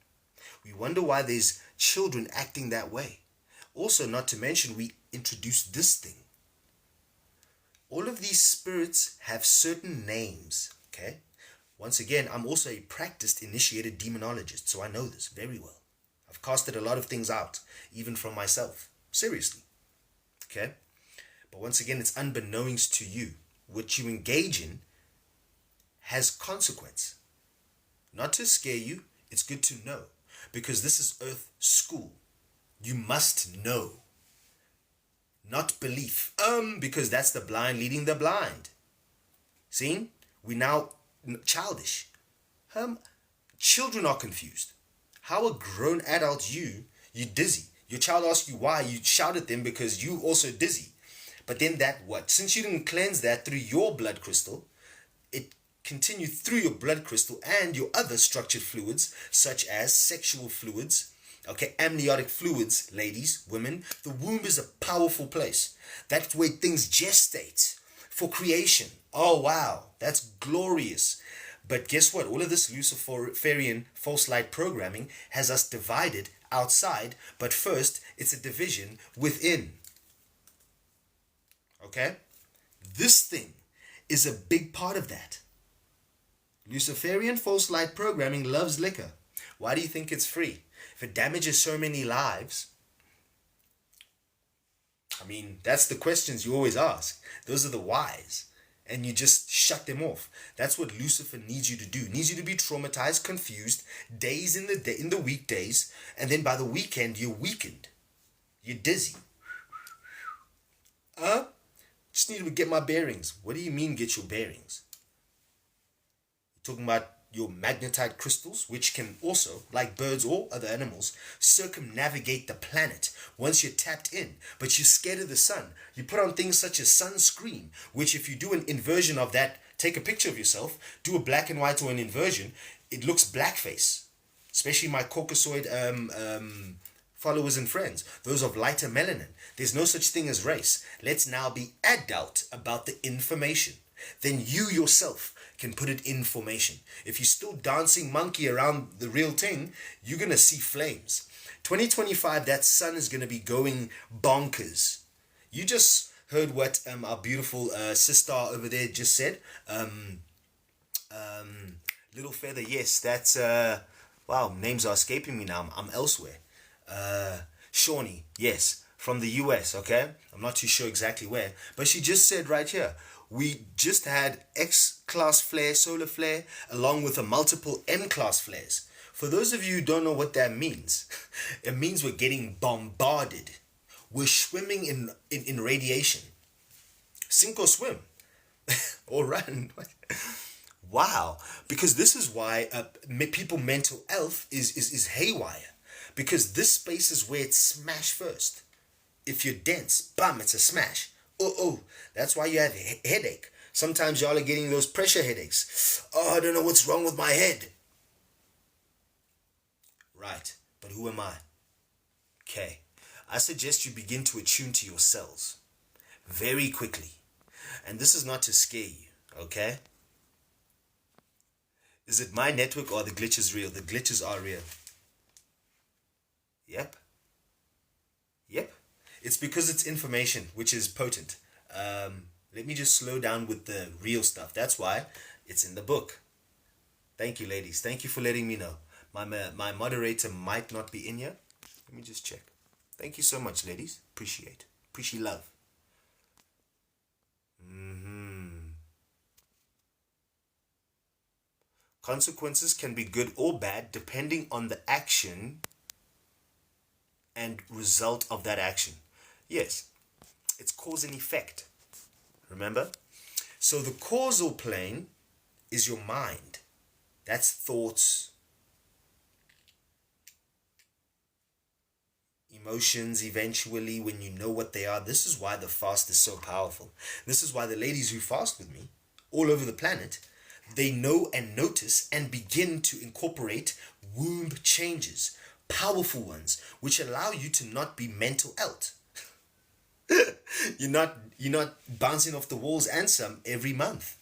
We wonder why there's children acting that way. Also, not to mention, we introduced this thing. All of these spirits have certain names, okay? Once again, I'm also a practiced initiated demonologist, so I know this very well. I've casted a lot of things out, even from myself. Seriously. Okay? But once again, it's unbeknownst to you. What you engage in has consequence. Not to scare you, it's good to know. because this is Earth school. You must know, not belief. Because that's the blind leading the blind. See? We now childish. Children are confused. How a grown adult you're dizzy. Your child asks you why, you shout at them because you also dizzy. But then that what? Since you didn't cleanse that through your blood crystal, it continued through your blood crystal and your other structured fluids, such as sexual fluids, okay, amniotic fluids, ladies, women. The womb is a powerful place. That's where things gestate for creation. Oh, wow, that's glorious. But guess what? All of this Luciferian false-light programming has us divided outside, but first, it's a division within. Okay? This thing is a big part of that. Luciferian false-light programming loves liquor. Why do you think it's free? If it damages so many lives, I mean, that's the questions you always ask. Those are the whys. And you just shut them off. That's what Lucifer needs you to do. Needs you to be traumatized, confused, days in the weekdays, and then by the weekend you're weakened. You're dizzy. Just need to get my bearings. What do you mean get your bearings? You're talking about your magnetite crystals, which can also, like birds or other animals, circumnavigate the planet once you're tapped in. But you're scared of the sun. You put on things such as sunscreen, which if you do an inversion of that, take a picture of yourself, do a black and white or an inversion, it looks blackface. Especially my Caucasoid followers and friends, those of lighter melanin. There's no such thing as race. Let's now be adult about the information. Then you yourself can put it in formation. If you're still dancing monkey around the real thing, you're going to see flames. 2025, that sun is going to be going bonkers. You just heard what our beautiful sister over there just said. Little Feather, yes, that's, wow, names are escaping me now. I'm elsewhere. Shawnee, yes, from the US, okay? I'm not too sure exactly where. But she just said right here, we just had X-class flare, solar flare, along with a multiple M-class flares. For those of you who don't know what that means, it means we're getting bombarded. We're swimming in radiation. Sink or swim. Or run. Wow. Because this is why people mental health is haywire. Because this space is where it's smash first. If you're dense, bam, it's a smash. Oh, that's why you have a headache. Sometimes y'all are getting those pressure headaches. Oh, I don't know what's wrong with my head. Right, but who am I? Okay, I suggest you begin to attune to your cells very quickly. And this is not to scare you, okay? Is it my network or the glitch is real? The glitches are real. Yep. It's because it's information, which is potent. Let me just slow down with the real stuff. That's why it's in the book. Thank you, ladies. Thank you for letting me know. My moderator might not be in here. Let me just check. Thank you so much, ladies. Appreciate love. Consequences can be good or bad depending on the action and result of that action. Yes, it's cause and effect. Remember? So the causal plane is your mind. That's thoughts, emotions, eventually, when you know what they are. This is why the fast is so powerful. This is why the ladies who fast with me all over the planet, they know and notice and begin to incorporate womb changes, powerful ones, which allow you to not be mental out. You're not bouncing off the walls and some every month.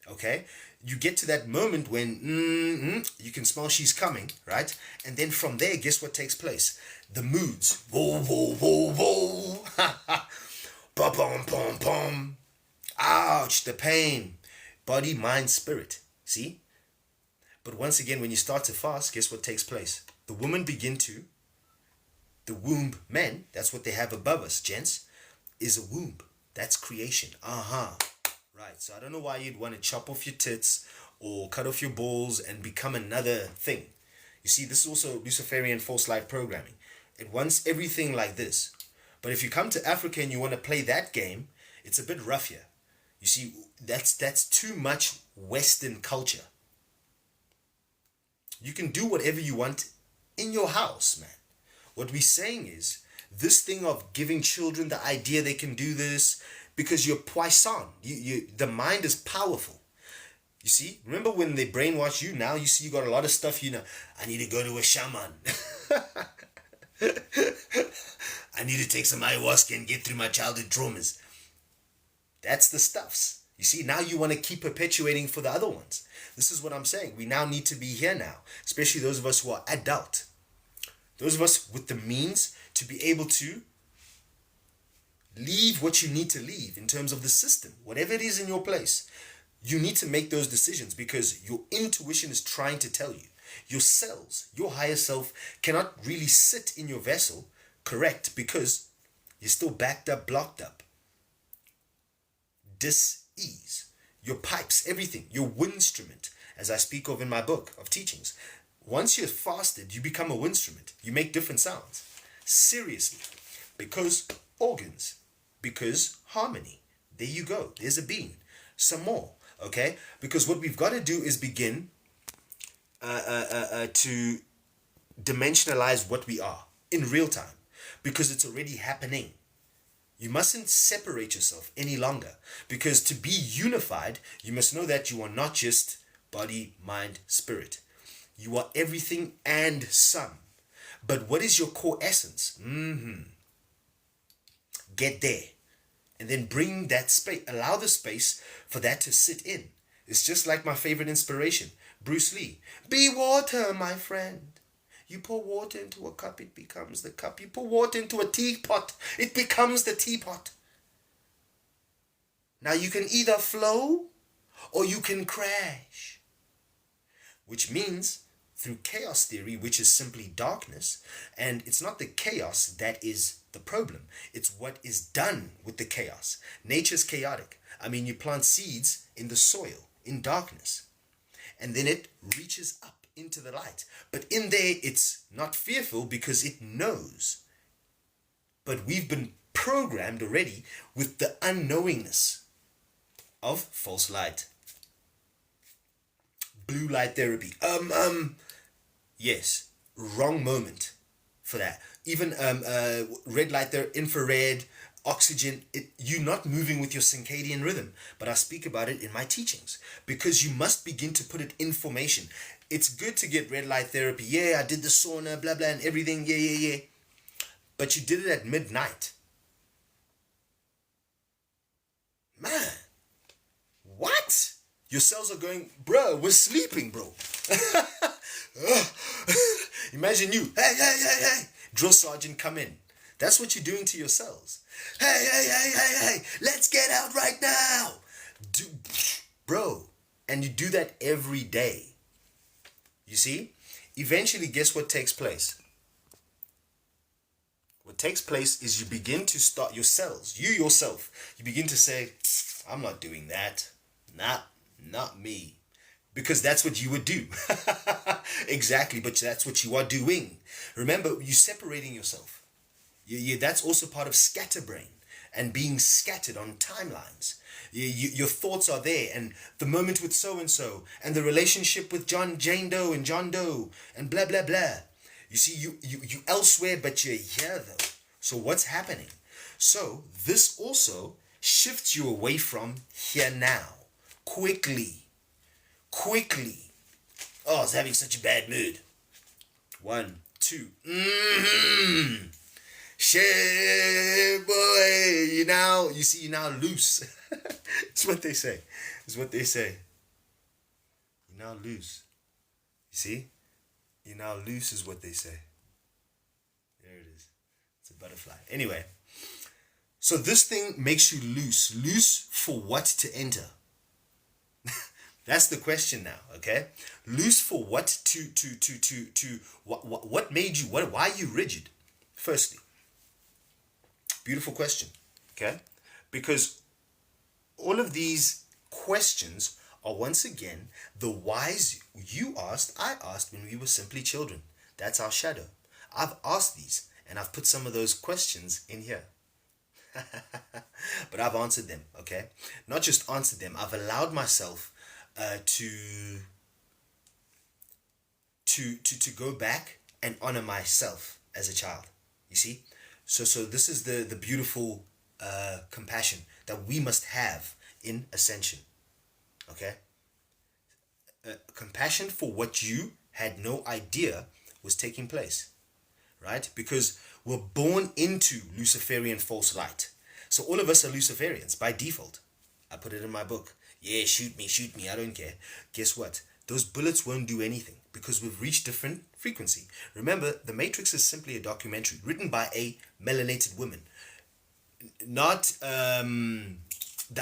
Okay? You get to that moment when you can smell she's coming, right? And then from there, guess what takes place? The moods. Whoa, whoa, whoa, whoa. Bum, bum, bum, bum. Ouch, the pain. Body, mind, spirit. See? But once again, when you start to fast, guess what takes place? The women begin to, the womb, men, that's what they have above us, gents, is a womb. That's creation. Right. So I don't know why you'd want to chop off your tits or cut off your balls and become another thing. You see, this is also Luciferian False-Light programming. It wants everything like this. But if you come to Africa and you want to play that game, it's a bit rougher. You see, that's too much Western culture. You can do whatever you want in your house, man. What we're saying is, this thing of giving children the idea they can do this, because you're puissant. The mind is powerful. You see, remember when they brainwash you? Now you see you got a lot of stuff, I need to go to a shaman. I need to take some ayahuasca and get through my childhood traumas. That's the stuffs. You see, now you want to keep perpetuating for the other ones. This is what I'm saying. We now need to be here now, especially those of us who are adult. Those of us with the means to be able to leave what you need to leave in terms of the system, whatever it is in your place. You need to make those decisions because your intuition is trying to tell you. Your cells, your higher self cannot really sit in your vessel, correct, because you're still backed up, blocked up. Dis-ease. Your pipes, everything, your winstrument, as I speak of in my book of teachings. Once you're fasted, you become a winstrument. You make different sounds. Seriously. Because organs. Because harmony. There you go. There's a bean. Some more. Okay? Because what we've got to do is begin to dimensionalize what we are in real time. Because it's already happening. You mustn't separate yourself any longer. Because to be unified, you must know that you are not just body, mind, spirit. You are everything and some. But what is your core essence? Get there. And then bring that space. Allow the space for that to sit in. It's just like my favorite inspiration, Bruce Lee. Be water, my friend. You pour water into a cup, it becomes the cup. You pour water into a teapot, it becomes the teapot. Now you can either flow or you can crash. Which means, through chaos theory, which is simply darkness, and it's not the chaos that is the problem. It's what is done with the chaos. Nature's chaotic. I mean, you plant seeds in the soil, in darkness, and then it reaches up into the light. But in there, it's not fearful because it knows. But we've been programmed already with the unknowingness of false light. Blue light therapy. Yes, wrong moment for that. Even red light there, infrared, oxygen, you're not moving with your circadian rhythm. But I speak about it in my teachings because you must begin to put it in formation. It's good to get red light therapy. Yeah, I did the sauna, blah, blah, and everything. Yeah. But you did it at midnight. Man, what? Your cells are going, bro, we're sleeping, bro. Imagine you, hey, drill sergeant, come in. That's what you're doing to your cells. Hey, let's get out right now. Bro, and you do that every day. You see? Eventually, guess what takes place? What takes place is you begin to start your cells, you yourself, you begin to say, I'm not doing that. Not me. Because that's what you would do. Exactly, but that's what you are doing. Remember, you're separating yourself. That's also part of scatterbrain and being scattered on timelines. Your thoughts are there, and the moment with so-and-so, and the relationship with Jane Doe and John Doe, and blah, blah, blah. You see, you elsewhere, but you're here, though. So what's happening? So this also shifts you away from here now. Quickly. Oh, I was having such a bad mood. 1, 2. Shit, boy. You're now loose. It's what they say. You're now loose. You see? You're now loose is what they say. There it is. It's a butterfly. Anyway. So this thing makes you loose. Loose for what to enter? That's the question now, okay? Loose for what what made you, why are you rigid? Firstly. Beautiful question, okay? Because all of these questions are once again the whys you asked, I asked when we were simply children. That's our shadow. I've asked these, and I've put some of those questions in here. But I've answered them, okay? Not just answered them, I've allowed myself to go back and honor myself as a child. You see? So this is the beautiful compassion that we must have in ascension. Okay? Compassion for what you had no idea was taking place. Right? Because we're born into Luciferian False-Light. So all of us are Luciferians by default. I put it in my book. Yeah, shoot me, I don't care. Guess what? Those bullets won't do anything because we've reached different frequency. Remember, The Matrix is simply a documentary written by a melanated woman. Not the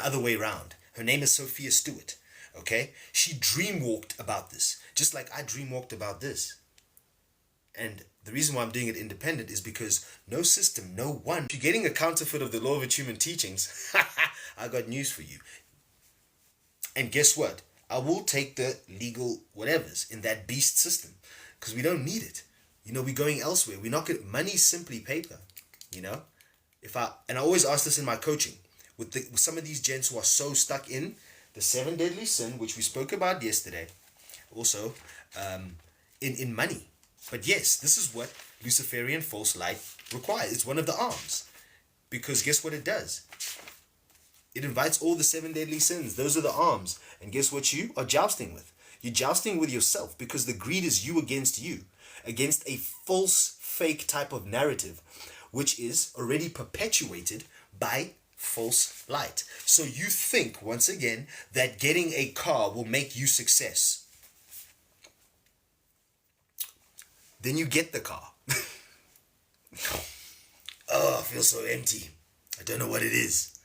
other way around. Her name is Sophia Stewart. Okay? She dreamwalked about this, just like I dreamwalked about this. And the reason why I'm doing it independent is because no system, no one. If you're getting a counterfeit of the Law of Attunement Teachings, I got news for you. And guess what? I will take the legal whatevers in that beast system because we don't need it. You know, we're going elsewhere. We're not getting money, simply paper. You know, and I always ask this in my coaching with some of these gents who are so stuck in the 7 deadly sin, which we spoke about yesterday, also in money. But yes, this is what Luciferian False-Light requires. It's one of the arms. Because guess what it does? It invites all the 7 deadly sins. Those are the arms. And guess what you are jousting with? You're jousting with yourself because the greed is you, against a false, fake type of narrative, which is already perpetuated by false light. So you think, once again, that getting a car will make you success. Then you get the car. Oh, I feel so empty. I don't know what it is.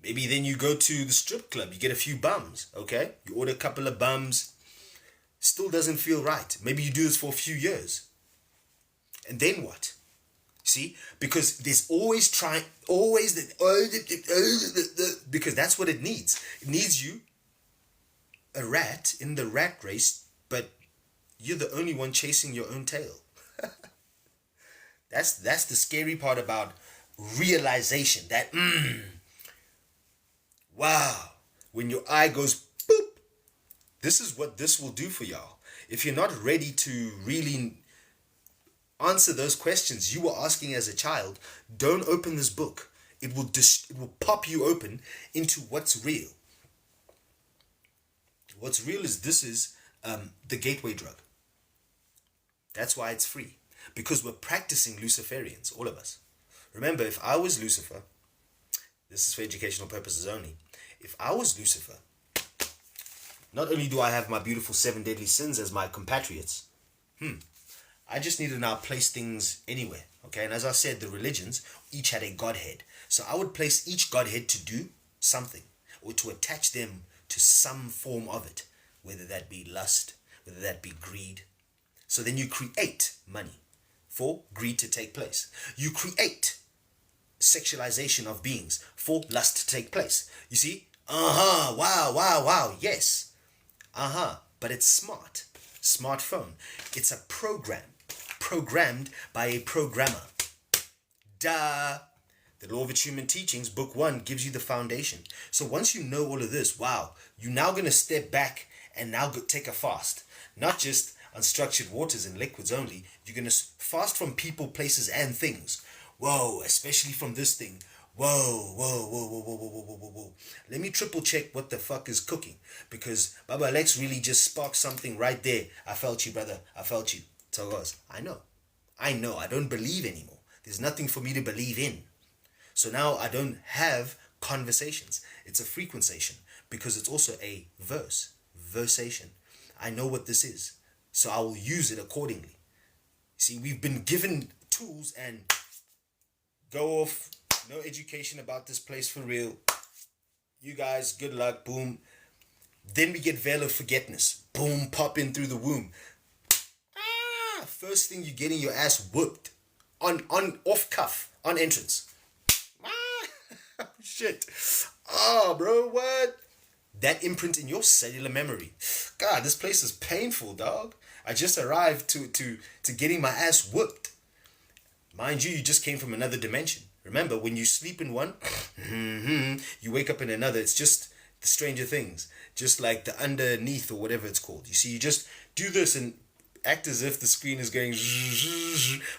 Maybe then you go to the strip club. You get a few bums, okay? You order a couple of bums. Still doesn't feel right. Maybe you do this for a few years. And then what? See? Because there's because that's what it needs. It needs you, a rat in the rat race, but you're the only one chasing your own tail. That's the scary part about realization. That, wow. When your eye goes, boop. This is what this will do for y'all. If you're not ready to really answer those questions you were asking as a child, don't open this book. It will pop you open into what's real. What's real is this is the gateway drug. That's why it's free. Because we're practicing Luciferians, all of us. Remember, if I was Lucifer, this is for educational purposes only. If I was Lucifer, not only do I have my beautiful 7 deadly sins as my compatriots, I just need to now place things anywhere. Okay, and as I said, the religions each had a godhead. So I would place each godhead to do something, or to attach them to some form of it, whether that be lust, whether that be greed. So then you create money for greed to take place. You create sexualization of beings for lust to take place. You see? Wow, yes. But it's smart. Smartphone. It's a program. Programmed by a programmer. Duh. The Law of Attunement Teachings, Book 1, gives you the foundation. So once you know all of this, wow, you're now going to step back and now go take a fast. Not just unstructured waters and liquids only. You're going to fast from people, places, and things. Whoa, especially from this thing. Whoa. Let me triple check what the fuck is cooking. Because Baba Lex really just sparked something right there. I felt you, brother. I felt you. So it goes, I know. I don't believe anymore. There's nothing for me to believe in. So now I don't have conversations. It's a frequency because it's also a versation. I know what this is. So I will use it accordingly. See, we've been given tools and go off. No education about this place for real. You guys, good luck. Boom. Then we get veil of forgetfulness. Boom, pop in through the womb. First thing, you're getting your ass whooped. On off cuff. On entrance. Shit. Oh, bro, what? that imprint in your cellular memory. God, this place is painful, dog. I just arrived to getting my ass whooped. Mind you, you just came from another dimension. Remember, when you sleep in one, you wake up in another. It's just the Stranger Things. Just like the underneath or whatever it's called. You see, you just do this and act as if the screen is going,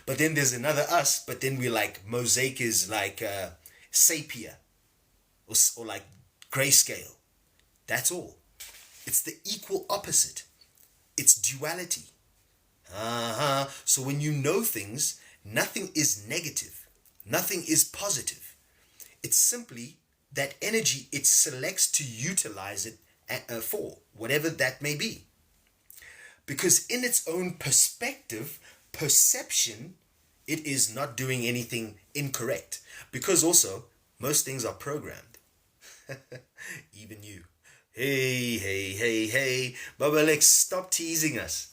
but then there's another us, but then we're like, mosaic is like sepia or like grayscale. That's all. It's the equal opposite. It's duality. So when you know things, nothing is negative. Nothing is positive. It's simply that energy it selects to utilize it for, whatever that may be. Because in its own perspective, perception, it is not doing anything incorrect. Because also, most things are programmed. Even you. Hey, Baba Lex, stop teasing us.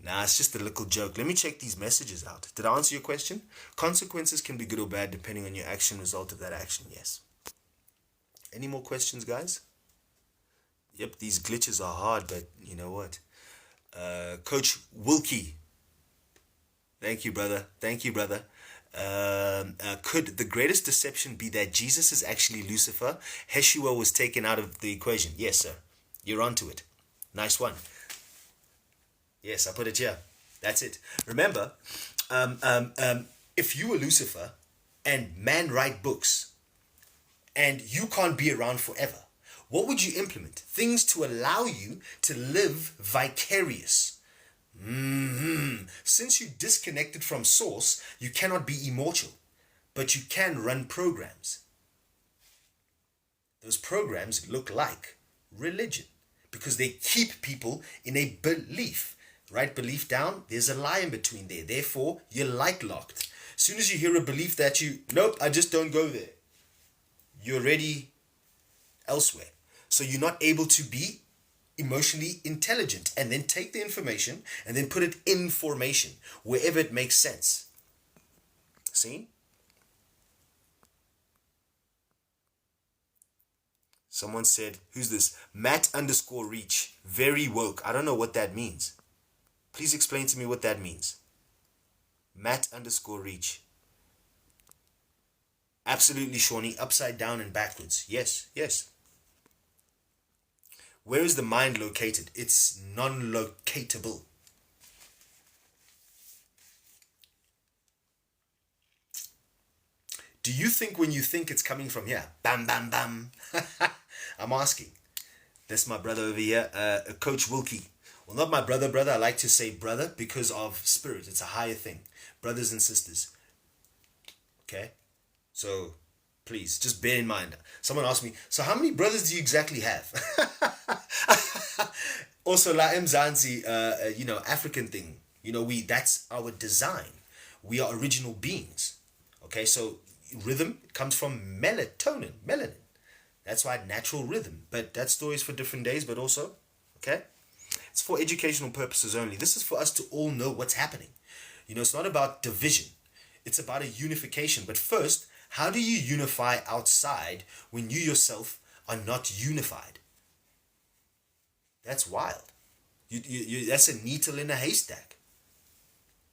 Nah, it's just a little joke. Let me check these messages out. Did I answer your question? Consequences can be good or bad depending on your action, result of that action. Yes. Any more questions, guys? Yep, these glitches are hard, but you know what? Coach Wilkie. Thank you, brother. Could the greatest deception be that Jesus is actually Lucifer? 𝙎𝙖𝙗𝙗 was taken out of the equation. Yes, sir. You're onto it. Nice one. Yes, I put it here. That's it. Remember, if you were Lucifer and man write books and you can't be around forever, what would you implement? Things to allow you to live vicarious. Since you disconnected from source, you cannot be immortal, but you can run programs. Those programs look like religion because they keep people in a belief. Write belief down, there's a lie in between there. Therefore, you're light locked. As soon as you hear a belief that nope, I just don't go there, you're already elsewhere. So you're not able to be emotionally intelligent and then take the information and then put it in formation wherever it makes sense. See? Someone said, who's this? Matt_reach. Very woke. I don't know what that means. Please explain to me what that means. Matt_reach. Absolutely, Shawnee. Upside down and backwards. Yes. Where is the mind located? It's non-locatable. Do you think when you think it's coming from here? Bam, bam, bam. I'm asking. That's my brother over here, Coach Wilkie. Well, not my brother. I like to say brother because of spirit. It's a higher thing. Brothers and sisters. Okay? So, please, just bear in mind. Someone asked me, so how many brothers do you exactly have? Also, La Mzansi, African thing. That's our design. We are original beings. Okay, so rhythm comes from melanin. That's why natural rhythm. But that story is for different days, but also, okay? It's for educational purposes only. This is for us to all know what's happening. It's not about division. It's about a unification. But first, how do you unify outside when you yourself are not unified? That's wild. That's a needle in a haystack.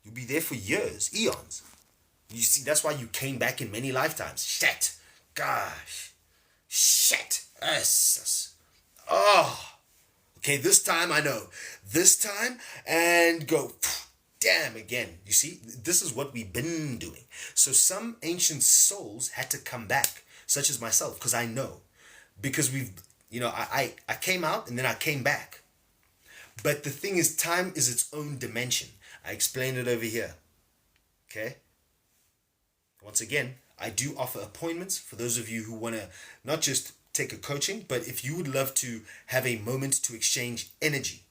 You'll be there for years, eons. You see, that's why you came back in many lifetimes. Shit. Gosh. Shit. Oh. Okay, this time I know. This time and go. Damn again. You see, this is what we've been doing. So some ancient souls had to come back, such as myself, because I know. Because I came out and then I came back. But the thing is, time is its own dimension. I explained it over here. Okay? Once again, I do offer appointments for those of you who want to not just take a coaching, but if you would love to have a moment to exchange energy,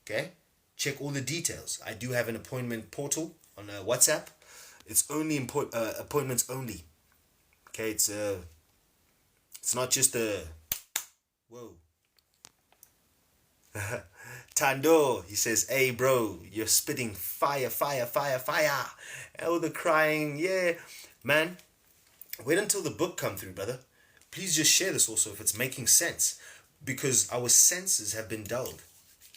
okay? Check all the details. I do have an appointment portal on WhatsApp. It's only appointments only. Okay, it's not just a whoa. Tando, he says, hey bro, you're spitting fire. Elder crying, yeah. Man, wait until the book come through, brother. Please just share this also if it's making sense. because our senses have been dulled.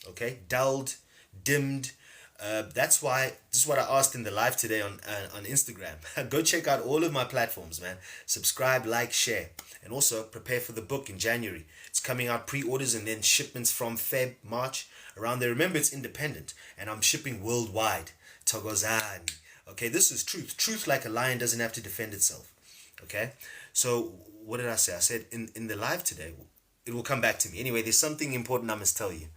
Okay, dulled, dimmed. That's why, this is what I asked in the live today on Instagram. Go check out all of my platforms, man. Subscribe, like, share. And also prepare for the book in January. It's coming out, pre-orders and then shipments from Feb, March, around there. Remember, it's independent and I'm shipping worldwide. 𝙃𝙚𝙚𝙚. Okay, this is truth. Truth like a lion doesn't have to defend itself. Okay, so what did I say? I said in the live today, it will come back to me. Anyway, there's something important I must tell you.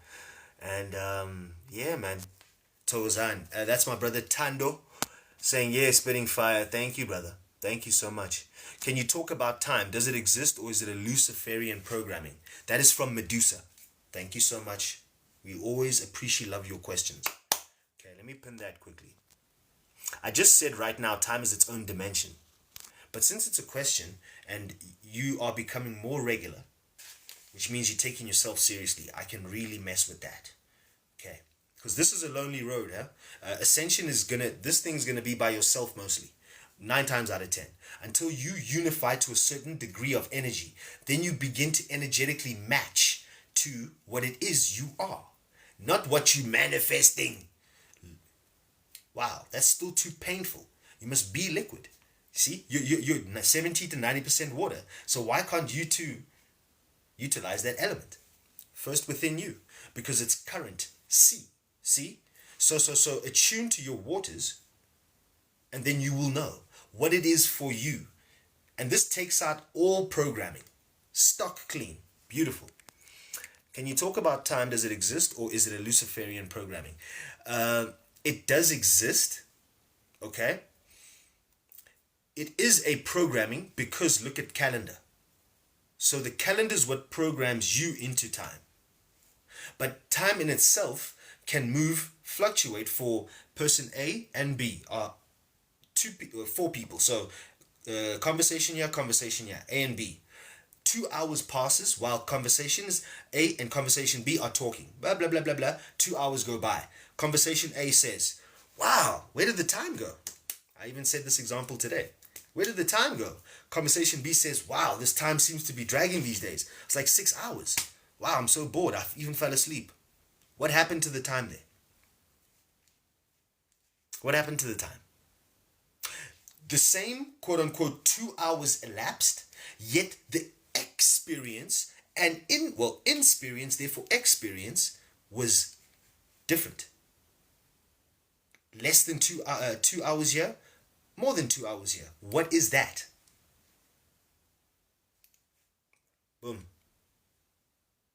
And yeah, man. 𝙃𝙚𝙚𝙚. That's my brother Tando saying, yeah, spitting fire. Thank you, brother. Thank you so much. Can you talk about time? Does it exist or is it a Luciferian programming? That is from Medusa. Thank you so much. We always love your questions. Okay, let me pin that quickly. I just said right now time is its own dimension. But since it's a question and you are becoming more regular, which means you're taking yourself seriously, I can really mess with that. Okay, because this is a lonely road. Ascension is this thing's gonna be by yourself mostly, 9 times out of 10, until you unify to a certain degree of energy. Then you begin to energetically match to what it is you are, not what you manifesting. Wow, that's still too painful. You must be liquid. See, you're 70 to 90% water. So why can't you too utilize that element first within you? Because it's current C. See, so attune to your waters, and then you will know what it is for you. And this takes out all programming. Stock clean. Beautiful. Can you talk about time? Does it exist or is it a Luciferian programming? It does exist. Okay. It is a programming because look at calendar. So the calendar is what programs you into time. But time in itself can fluctuate for person A and B, are 4 people. So conversation here, A and B. 2 hours passes while conversations A and conversation B are talking. Blah, blah, blah, blah, blah. 2 hours go by. Conversation A says, wow, where did the time go? I even said this example today. Where did the time go? Conversation B says, wow, this time seems to be dragging these days. It's like 6 hours. Wow, I'm so bored. I even fell asleep. What happened to the time there? What happened to the time? The same, quote unquote, 2 hours elapsed, yet the experience and inexperience, therefore experience, was different. Less than 2 hours here, more than 2 hours here. What is that? Boom.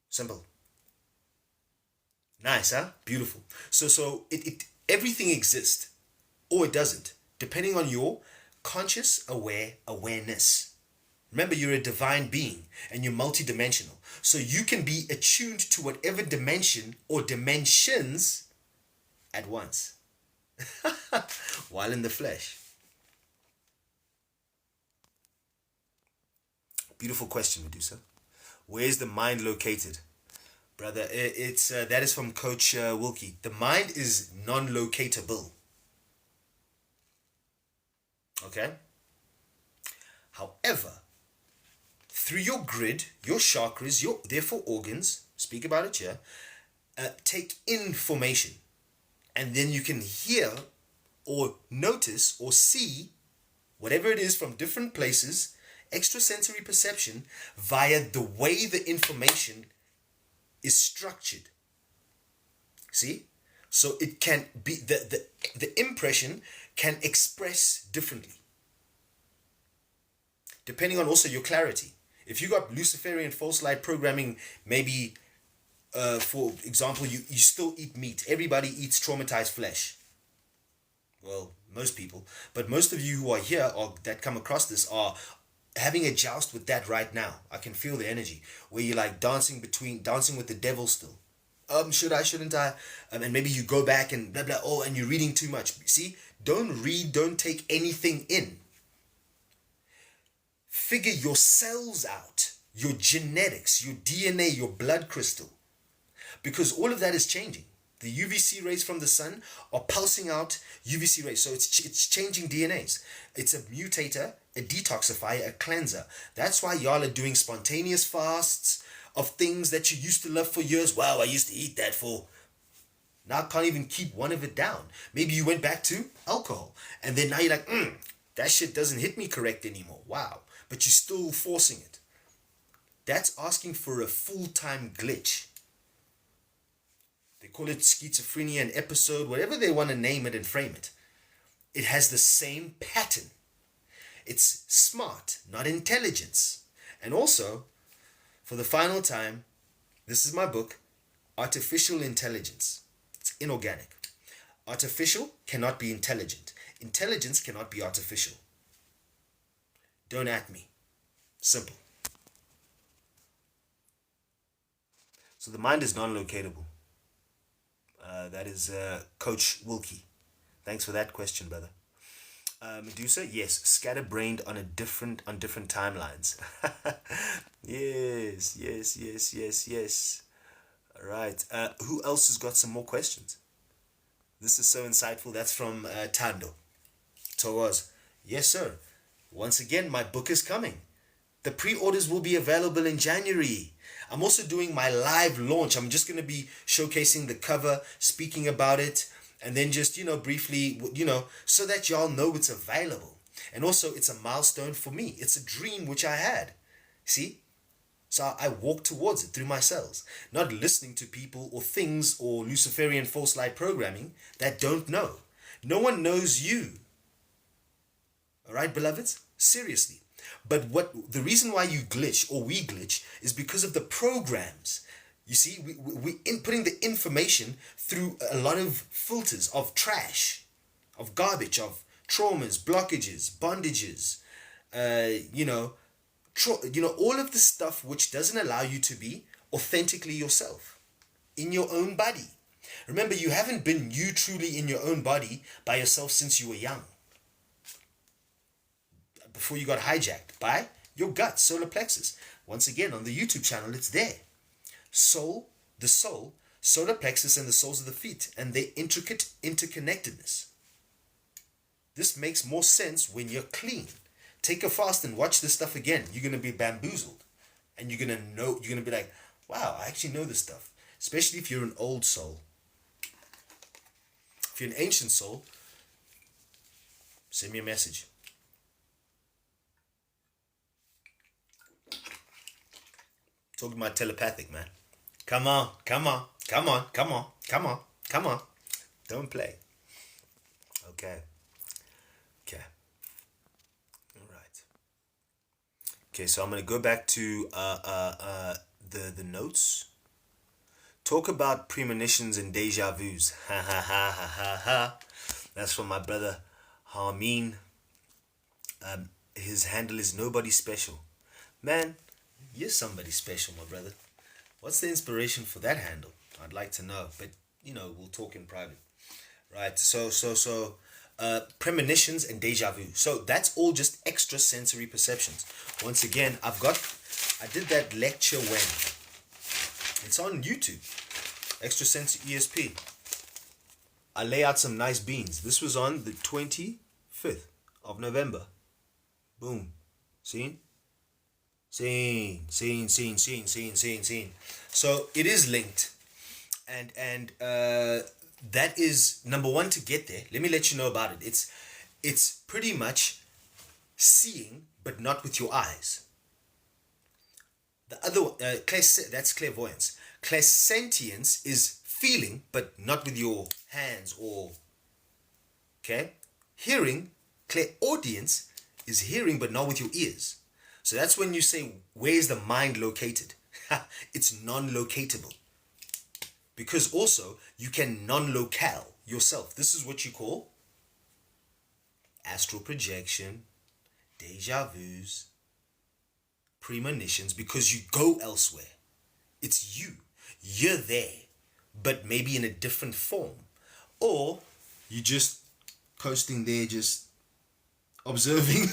Simple. Nice, huh? Beautiful. So everything exists or it doesn't, depending on your conscious awareness. Remember, you're a divine being and you're multidimensional. So you can be attuned to whatever dimension or dimensions at once while in the flesh. Beautiful question, Medusa. Where's the mind located? Brother, it's that is from Coach Wilkie. The mind is non-locatable. Okay? However, through your grid, your chakras, your therefore organs, speak about it here, take information. And then you can hear or notice or see whatever it is from different places, extrasensory perception, via the way the information is structured. See? So it can be, the impression can express differently. Depending on also your clarity. If you got Luciferian False-Light programming, maybe, for example, you still eat meat. Everybody eats traumatized flesh. Well, most people. But most of you who are here or that come across this are having a joust with that right now. I can feel the energy. Where you're like dancing with the devil still. Should I, shouldn't I? And maybe you go back and blah, blah, oh, and you're reading too much. See? Don't read, don't take anything in. Figure your cells out, your genetics, your DNA, your blood crystal. Because all of that is changing. The UVC rays from the sun are pulsing out UVC rays. So it's changing DNAs. It's a mutator, a detoxifier, a cleanser. That's why y'all are doing spontaneous fasts, of things that you used to love for years. Wow, I used to eat that for... Now I can't even keep one of it down. Maybe you went back to alcohol. And then now you're like, that shit doesn't hit me correct anymore. Wow. But you're still forcing it. That's asking for a full-time glitch. They call it schizophrenia, an episode, whatever they want to name it and frame it. It has the same pattern. It's smart, not intelligence. And also, for the final time, this is my book, Artificial Intelligence. It's inorganic. Artificial cannot be intelligent. Intelligence cannot be artificial. Don't at me. Simple. So the mind is non-locatable. That is Coach Wilkie. Thanks for that question, brother. Medusa, yes, scatterbrained on different timelines. yes. All right. Who else has got some more questions? This is so insightful. That's from Tando. Towas. Yes, sir. Once again, my book is coming. The pre-orders will be available in January. I'm also doing my live launch. I'm just going to be showcasing the cover, speaking about it, and then just, briefly, so that y'all know it's available. And also, it's a milestone for me. It's a dream which I had. See? So I walk towards it through my cells, not listening to people or things or Luciferian False-Light programming that don't know. No one knows you. All right, beloveds? Seriously. But the reason why you glitch or we glitch is because of the programs. You see, we inputting the information through a lot of filters of trash, of garbage, of traumas, blockages, bondages, all of the stuff which doesn't allow you to be authentically yourself in your own body. Remember, you haven't been you truly in your own body by yourself since you were young. Before you got hijacked by your gut, solar plexus. Once again, on the YouTube channel, it's there. The soul, solar plexus, and the soles of the feet, and their intricate interconnectedness. This makes more sense when you're clean. Take a fast and watch this stuff again. You're going to be bamboozled. And you're going to be like, wow, I actually know this stuff. Especially if you're an old soul. If you're an ancient soul, send me a message. Talking about telepathic, man. Come on. Don't play. Okay. All right. Okay, so I'm going to go back to the notes. Talk about premonitions and deja vus. That's from my brother Harmeen. His handle is Nobody Special. Man, you're somebody special, my brother. What's the inspiration for that handle? I'd like to know, but we'll talk in private. Right, so premonitions and deja vu. So that's all just extrasensory perceptions. Once again, I did that lecture when? It's on YouTube. Extrasensory ESP. I lay out some nice beans. This was on the 25th of November. Boom. Seen. So it is linked, and that is number one to get there. Let me let you know about it. It's pretty much seeing, but not with your eyes. The other that's clairvoyance. Clairsentience is feeling, but not with your hands or. Okay, hearing. Clairaudience is hearing, but not with your ears. So that's when you say, where's the mind located? It's non-locatable. Because also, you can non-locale yourself. This is what you call astral projection, deja vus, premonitions, because you go elsewhere. It's you. You're there, but maybe in a different form. Or you're just coasting there, just observing.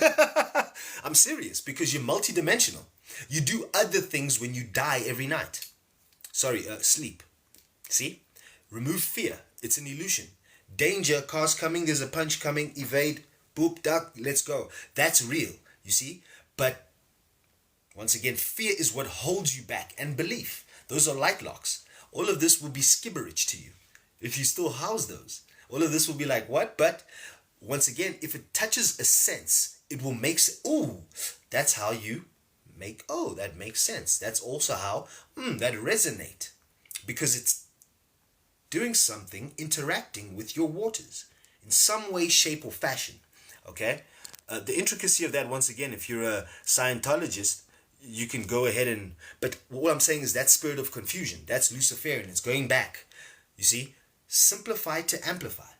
I'm serious, because you're multidimensional. You do other things when you die every night. Sleep. See? Remove fear. It's an illusion. Danger, cars coming, there's a punch coming, evade, boop, duck, let's go. That's real, you see? But Once again, fear is what holds you back, and belief. Those are light locks. All of this will be skibberage to you. If you still house those, all of this will be like, what? But once again, if it touches a sense, it will make, oh, that's how you make, oh, that makes sense. That's also how, that resonate. Because it's doing something, interacting with your waters in some way, shape, or fashion. Okay? The intricacy of that, once again, if you're a Scientologist, you can go ahead and, but what I'm saying is that spirit of confusion, that's Luciferian, it's going back. You see, simplify to amplify.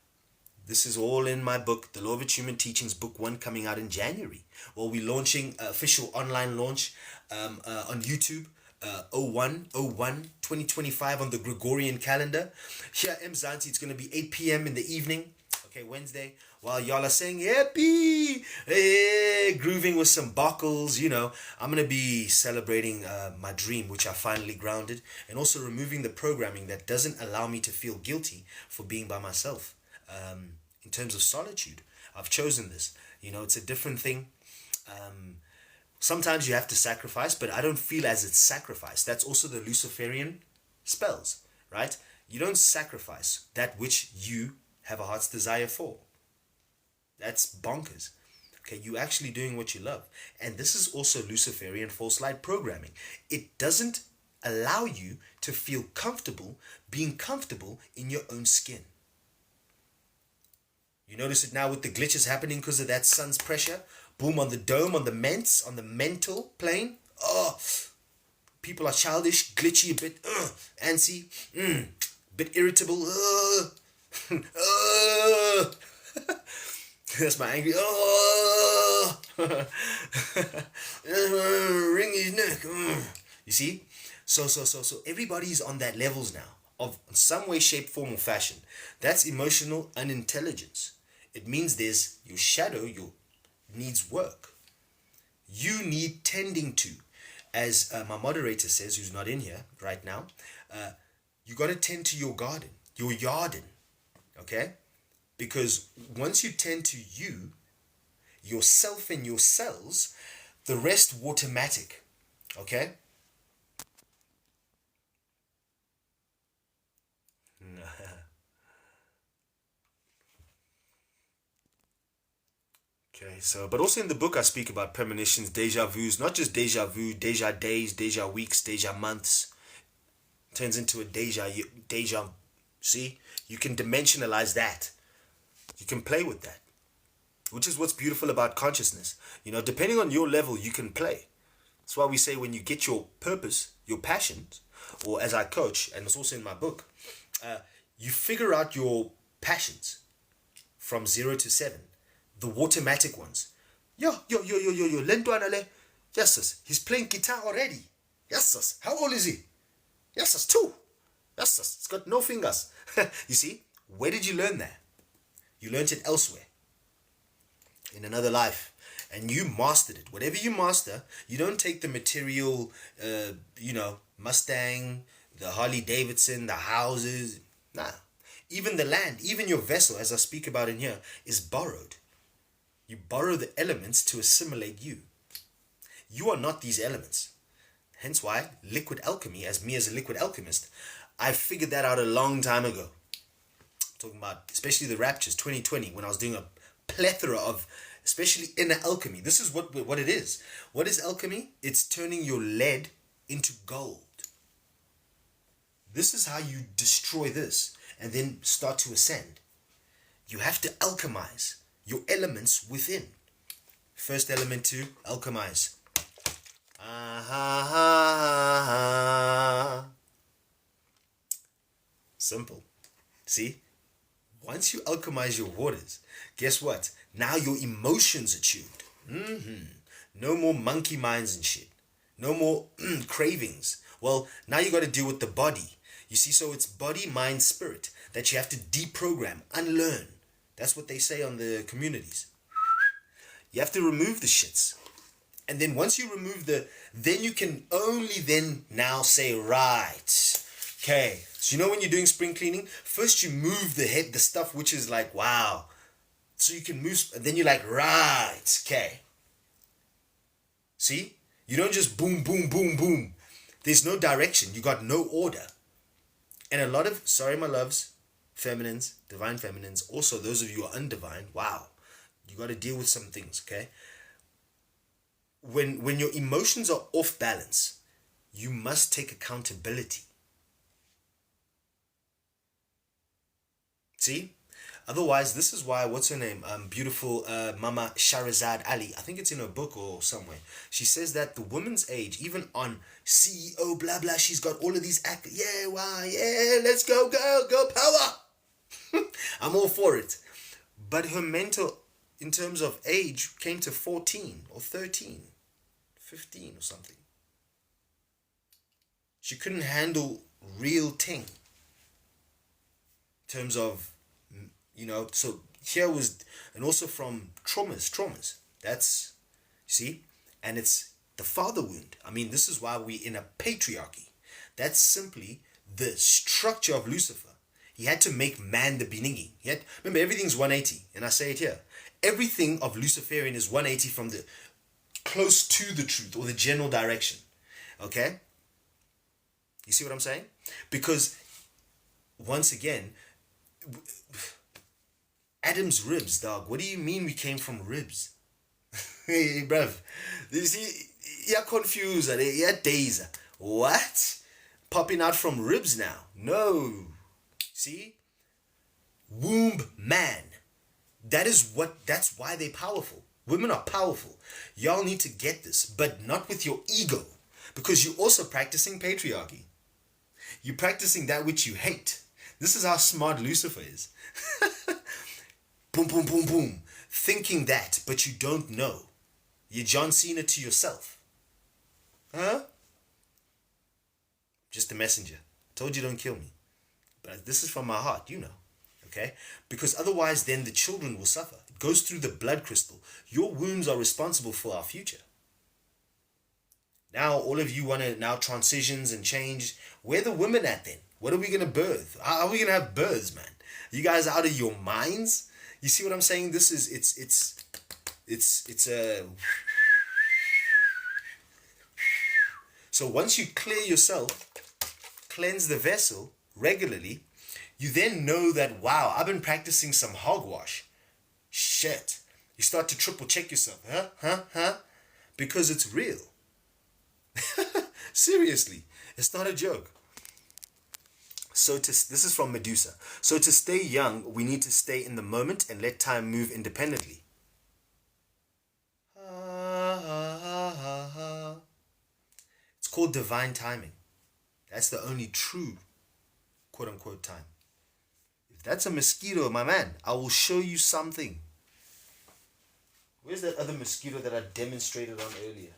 This is all in my book, The Law of Attunement Teachings, book 1, coming out in January. Well, we're launching official online launch on YouTube, 01/01/2025 on the Gregorian calendar. Here, 𝙒𝙬𝙘𝙧, it's going to be 8 p.m. in the evening, okay, Wednesday, while y'all are saying happy, hey, grooving with some buckles, you know, I'm going to be celebrating my dream, which I finally grounded, and also removing the programming that doesn't allow me to feel guilty for being by myself. In terms of solitude, I've chosen this. You know, it's a different thing. Sometimes you have to sacrifice, but I don't feel as it's sacrifice. That's also the Luciferian spells, right? You don't sacrifice that which you have a heart's desire for. That's bonkers. Okay, you're actually doing what you love. And this is also Luciferian False-Light programming. It doesn't allow you to feel comfortable being comfortable in your own skin. You notice it now with the glitches happening because of that sun's pressure. Boom, on the dome, on the on the mental plane. Oh, people are childish, glitchy, a bit antsy, bit irritable. That's my angry. Wring his neck. You see? So everybody's on that levels now, of some way, shape, form, or fashion. That's emotional unintelligence. It means there's your shadow, needs work. You need tending to. As my moderator says, who's not in here right now, you got to tend to your garden, your yarden, okay? Because once you tend to you, yourself and your cells, the rest automatic, okay? Okay, so, but also in the book I speak about premonitions, deja vus, not just deja vu, deja days, deja weeks, deja months. Turns into a deja, see? You can dimensionalize that. You can play with that. Which is what's beautiful about consciousness. You know, depending on your level, you can play. That's why we say when you get your purpose, your passions, or as I coach, and it's also in my book, you figure out your passions from 0 to 7. The automatic ones. Yo, lentwana le. Yes, sis. He's playing guitar already. Yes, sis. How old is he? Yes, sis. 2. Yes, sis. It's got no fingers. You see? Where did you learn that? You learned it elsewhere. In another life. And you mastered it. Whatever you master, you don't take the material, Mustang, the Harley-Davidson, the houses. Nah. Even the land, even your vessel, as I speak about in here, is borrowed. You borrow the elements to assimilate you. You are not these elements. Hence why liquid alchemy, as me as a liquid alchemist, I figured that out a long time ago. I'm talking about especially the raptures, 2020, when I was doing a plethora of, especially inner alchemy. This is what it is. What is alchemy? It's turning your lead into gold. This is how you destroy this and then start to ascend. You have to alchemize your elements within. First element to alchemize. Simple. See? Once you alchemize your waters, guess what? Now your emotions are tuned. No more monkey minds and shit. No more cravings. Well, now you got to deal with the body. You see, so it's body, mind, spirit that you have to deprogram, unlearn. That's what they say on the communities. You have to remove the shits. And then once you remove then you can only then now say, right. Okay. So you know when you're doing spring cleaning, first you move the stuff which is like, wow. So you can move, and then you're like, right. Okay. See? You don't just boom, boom, boom, boom. There's no direction. You got no order. And a lot of, sorry my loves, feminines, divine feminines, also those of you who are undivine, wow, you got to deal with some things, okay? When your emotions are off balance, you must take accountability. See? Otherwise, this is why, what's her name? Beautiful Mama Shahrazad Ali. I think it's in her book or somewhere. She says that the woman's age, even on CEO, blah, blah, she's got all of these yeah, wow, yeah, let's go, girl, go power. I'm all for it. But her mental, in terms of age, came to 14 or 13, 15 or something. She couldn't handle real thing. In terms of, you know, so here was, and also from traumas. That's, see, and it's the father wound. I mean, this is why we're in a patriarchy. That's simply the structure of Lucifer. He had to make man the beginning. Remember, everything's 180, and I say it here. Everything of Luciferian is 180 from the close to the truth or the general direction. Okay? You see what I'm saying? Because, once again, Adam's ribs, dog. What do you mean we came from ribs? Hey, bruv. You see, you're confused. You're dazed. What? Popping out from ribs now? No. See? Womb man. That's why they're powerful. Women are powerful. Y'all need to get this, but not with your ego. Because you're also practicing patriarchy. You're practicing that which you hate. This is how smart Lucifer is. Boom, boom, boom, boom. Thinking that, but you don't know. You're John Cena to yourself. Huh? Just a messenger. Told you don't kill me. But this is from my heart, you know. Okay? Because otherwise then the children will suffer. It goes through the blood crystal. Your wombs are responsible for our future. Now all of you want to now transitions and change. Where the women at then? What are we going to birth? How are we going to have births, man? You guys are out of your minds? You see what I'm saying? This is, it's a... So once you clear yourself, cleanse the vessel regularly, you then know that, wow, I've been practicing some hogwash. Shit. You start to triple check yourself. Huh? Because it's real. Seriously. It's not a joke. So this is from Medusa. So to stay young, we need to stay in the moment and let time move independently. It's called divine timing. That's the only true, quote-unquote, time. If that's a mosquito, my man, I will show you something. Where's that other mosquito that I demonstrated on earlier?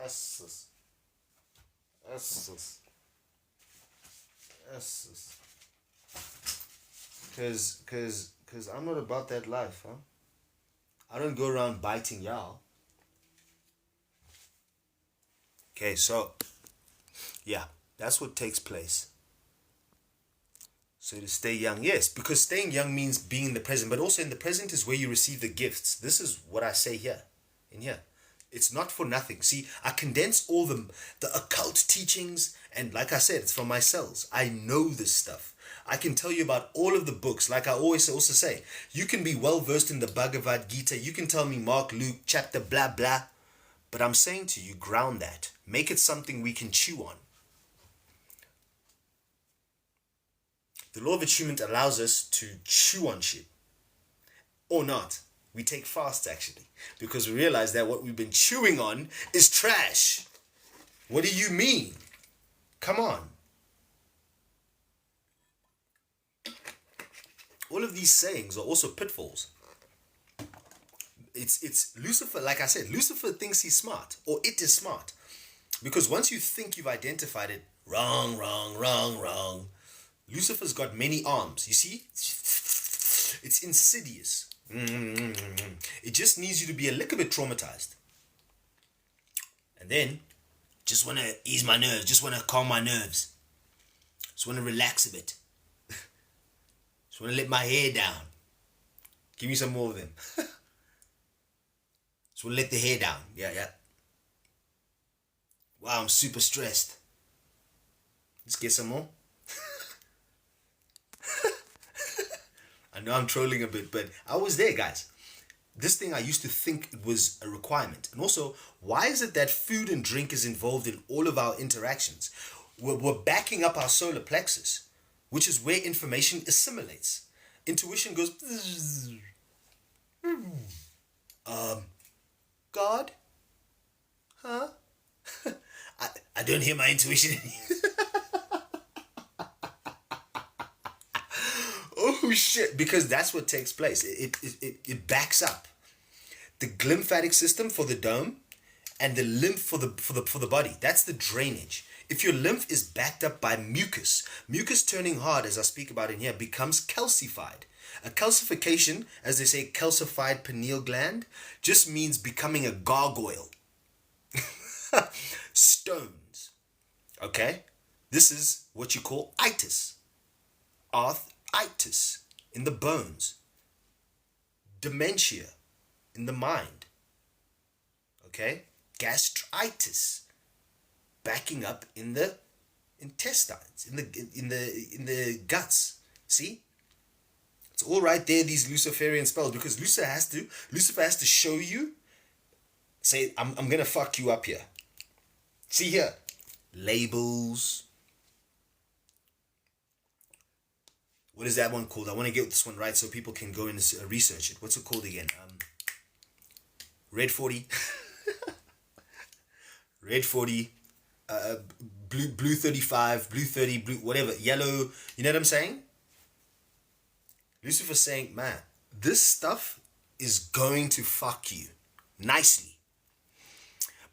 Essus. Because I'm not about that life, huh? I don't go around biting y'all. Okay, so, yeah, that's what takes place. So to stay young, yes, because staying young means being in the present, but also in the present is where you receive the gifts. This is what I say here, in here. It's not for nothing. See, I condense all the occult teachings, and like I said, it's from my cells. I know this stuff. I can tell you about all of the books. Like I always also say, you can be well versed in the Bhagavad Gita. You can tell me Mark, Luke, chapter, blah, blah. But I'm saying to you, ground that. Make it something we can chew on. The Law of Attunement allows us to chew on shit. Or not. We take fasts, actually, because we realize that what we've been chewing on is trash. What do you mean? Come on. All of these sayings are also pitfalls. It's Lucifer, like I said, Lucifer thinks he's smart, or it is smart. Because once you think you've identified it, wrong. Lucifer's got many arms, you see? It's insidious. It just needs you to be a little bit traumatized. And then, just want to ease my nerves, just want to calm my nerves. Just want to relax a bit. Just want to let my hair down. Give me some more of them. Just want to let the hair down. Yeah. Wow, I'm super stressed. Let's get some more. I know I'm trolling a bit, but I was there, guys. This thing I used to think it was a requirement. And also, why is it that food and drink is involved in all of our interactions? We're backing up our solar plexus, which is where information assimilates. Intuition goes, God? Huh? I don't hear my intuition. Oh shit, because that's what takes place. It backs up the glymphatic system for the dome and the lymph for the body. That's the drainage. If your lymph is backed up by mucus turning hard, as I speak about in here, becomes calcified. A calcification, as they say, calcified pineal gland, just means becoming a gargoyle. Stones. Okay? This is what you call itis. Arthritis in the bones. Dementia in the mind. Okay? Gastritis. Backing up in the intestines, in the guts. See? It's all right there, these Luciferian spells, because Lucifer has to show you, say, I'm gonna fuck you up here. See here, labels. What is that one called? I want to get this one right so people can go and research it. What's it called again? Red 40. Red 40. Blue 35. Blue 30. Blue whatever. Yellow. You know what I'm saying? Lucifer's saying, man, this stuff is going to fuck you nicely.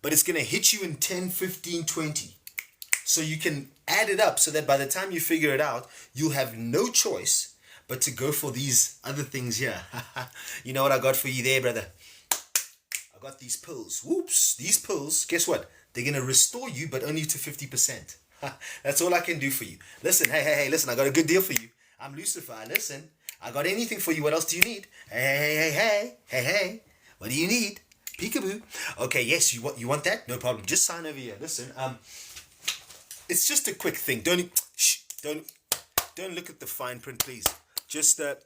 But it's going to hit you in 10, 15, 20. So you can add it up so that by the time you figure it out, you'll have no choice but to go for these other things here. You know what I got for you there, brother? I got these pills. Whoops. These pills, guess what? They're going to restore you, but only to 50%. That's all I can do for you. Listen, hey, listen, I got a good deal for you. I'm Lucifer. Listen, I got anything for you. What else do you need? Hey. What do you need? Peekaboo. Okay, yes, you want that? No problem. Just sign over here. Listen, it's just a quick thing. Don't look at the fine print, please. Just sir,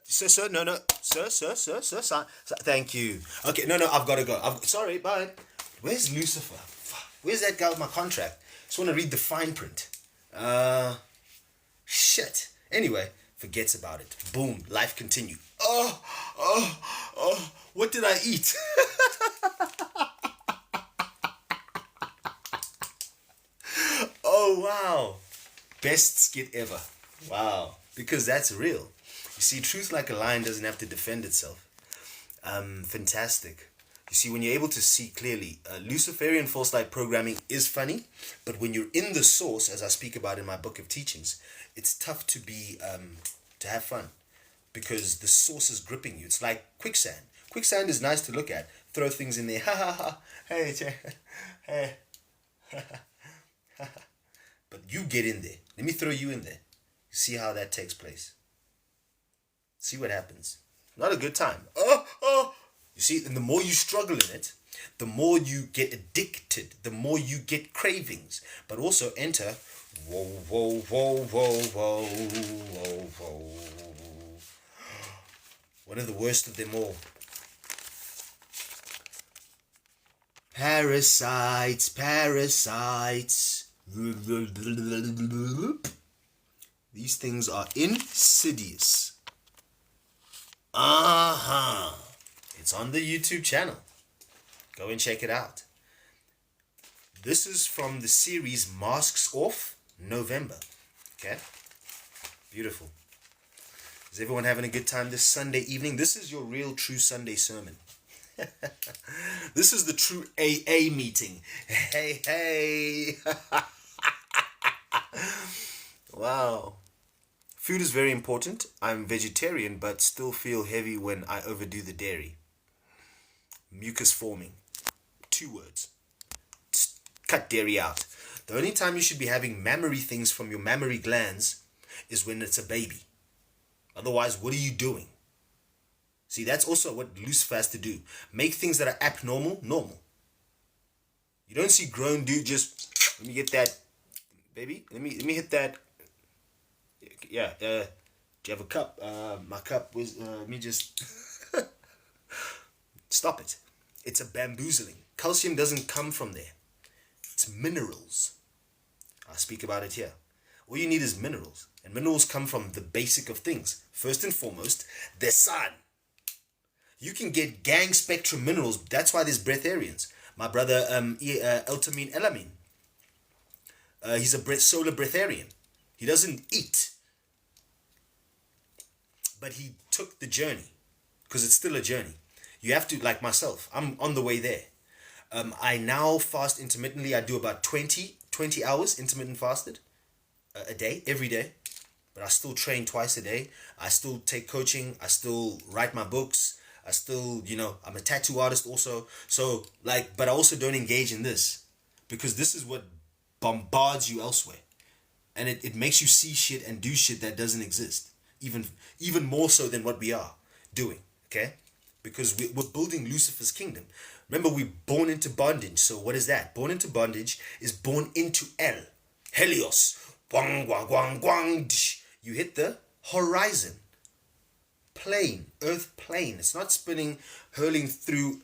no, sir, thank you. Okay, no, I've got to go. Sorry, bye. Where's Lucifer? Where's that guy with my contract? Just want to read the fine print. Shit. Anyway, forgets about it. Boom, life continued. Oh, what did I eat? Oh, wow. Best skit ever. Wow. Because that's real. You see, truth like a lion doesn't have to defend itself. Fantastic. You see, when you're able to see clearly, Luciferian False-Light programming is funny, but when you're in the source, as I speak about in my book of teachings, it's tough to be, to have fun, because the source is gripping you. It's like quicksand. Quicksand is nice to look at. Throw things in there. Hey. But you get in there. Let me throw you in there. See how that takes place. See what happens. Not a good time. You see, and the more you struggle in it, the more you get addicted, the more you get cravings. But also enter, whoa. One of the worst of them all. Parasites. These things are insidious. It's on the YouTube channel. Go and check it out. This is from the series Masks Off, November. Okay? Beautiful. Is everyone having a good time this Sunday evening? This is your real true Sunday sermon. This is the true AA meeting. Hey. Wow. Food is very important. I'm vegetarian, but still feel heavy when I overdo the dairy. Mucus forming. 2 words. Cut dairy out. The only time you should be having mammary things from your mammary glands is when it's a baby. Otherwise, what are you doing? See, that's also what Lucifer has to do. Make things that are abnormal, normal. You don't see grown dude just Let me get that, baby. Let me hit that. Yeah. Do you have a cup? My cup was. Let me just stop it. It's a bamboozling. Calcium doesn't come from there. It's minerals. I'll speak about it here. All you need is minerals. And minerals come from the basic of things. First and foremost, the sun. You can get gang spectrum minerals. That's why there's breatharians. My brother, 𝙃𝙚𝙗𝙗𝙚, he's a solar breatharian. He doesn't eat. But he took the journey. Because it's still a journey. You have to, like myself, I'm on the way there. I now fast intermittently. I do about 20 hours intermittent fasted a day, every day. But I still train twice a day. I still take coaching. I still write my books. I still, I'm a tattoo artist also. So, but I also don't engage in this. Because this is what bombards you elsewhere. And it makes you see shit and do shit that doesn't exist. Even more so than what we are doing. Okay? Because we're building Lucifer's kingdom. Remember, we're born into bondage. So what is that? Born into bondage is born into El. Helios. Guang, guang, guang, guang. You hit the horizon. Plane. Earth plane. It's not spinning, hurling through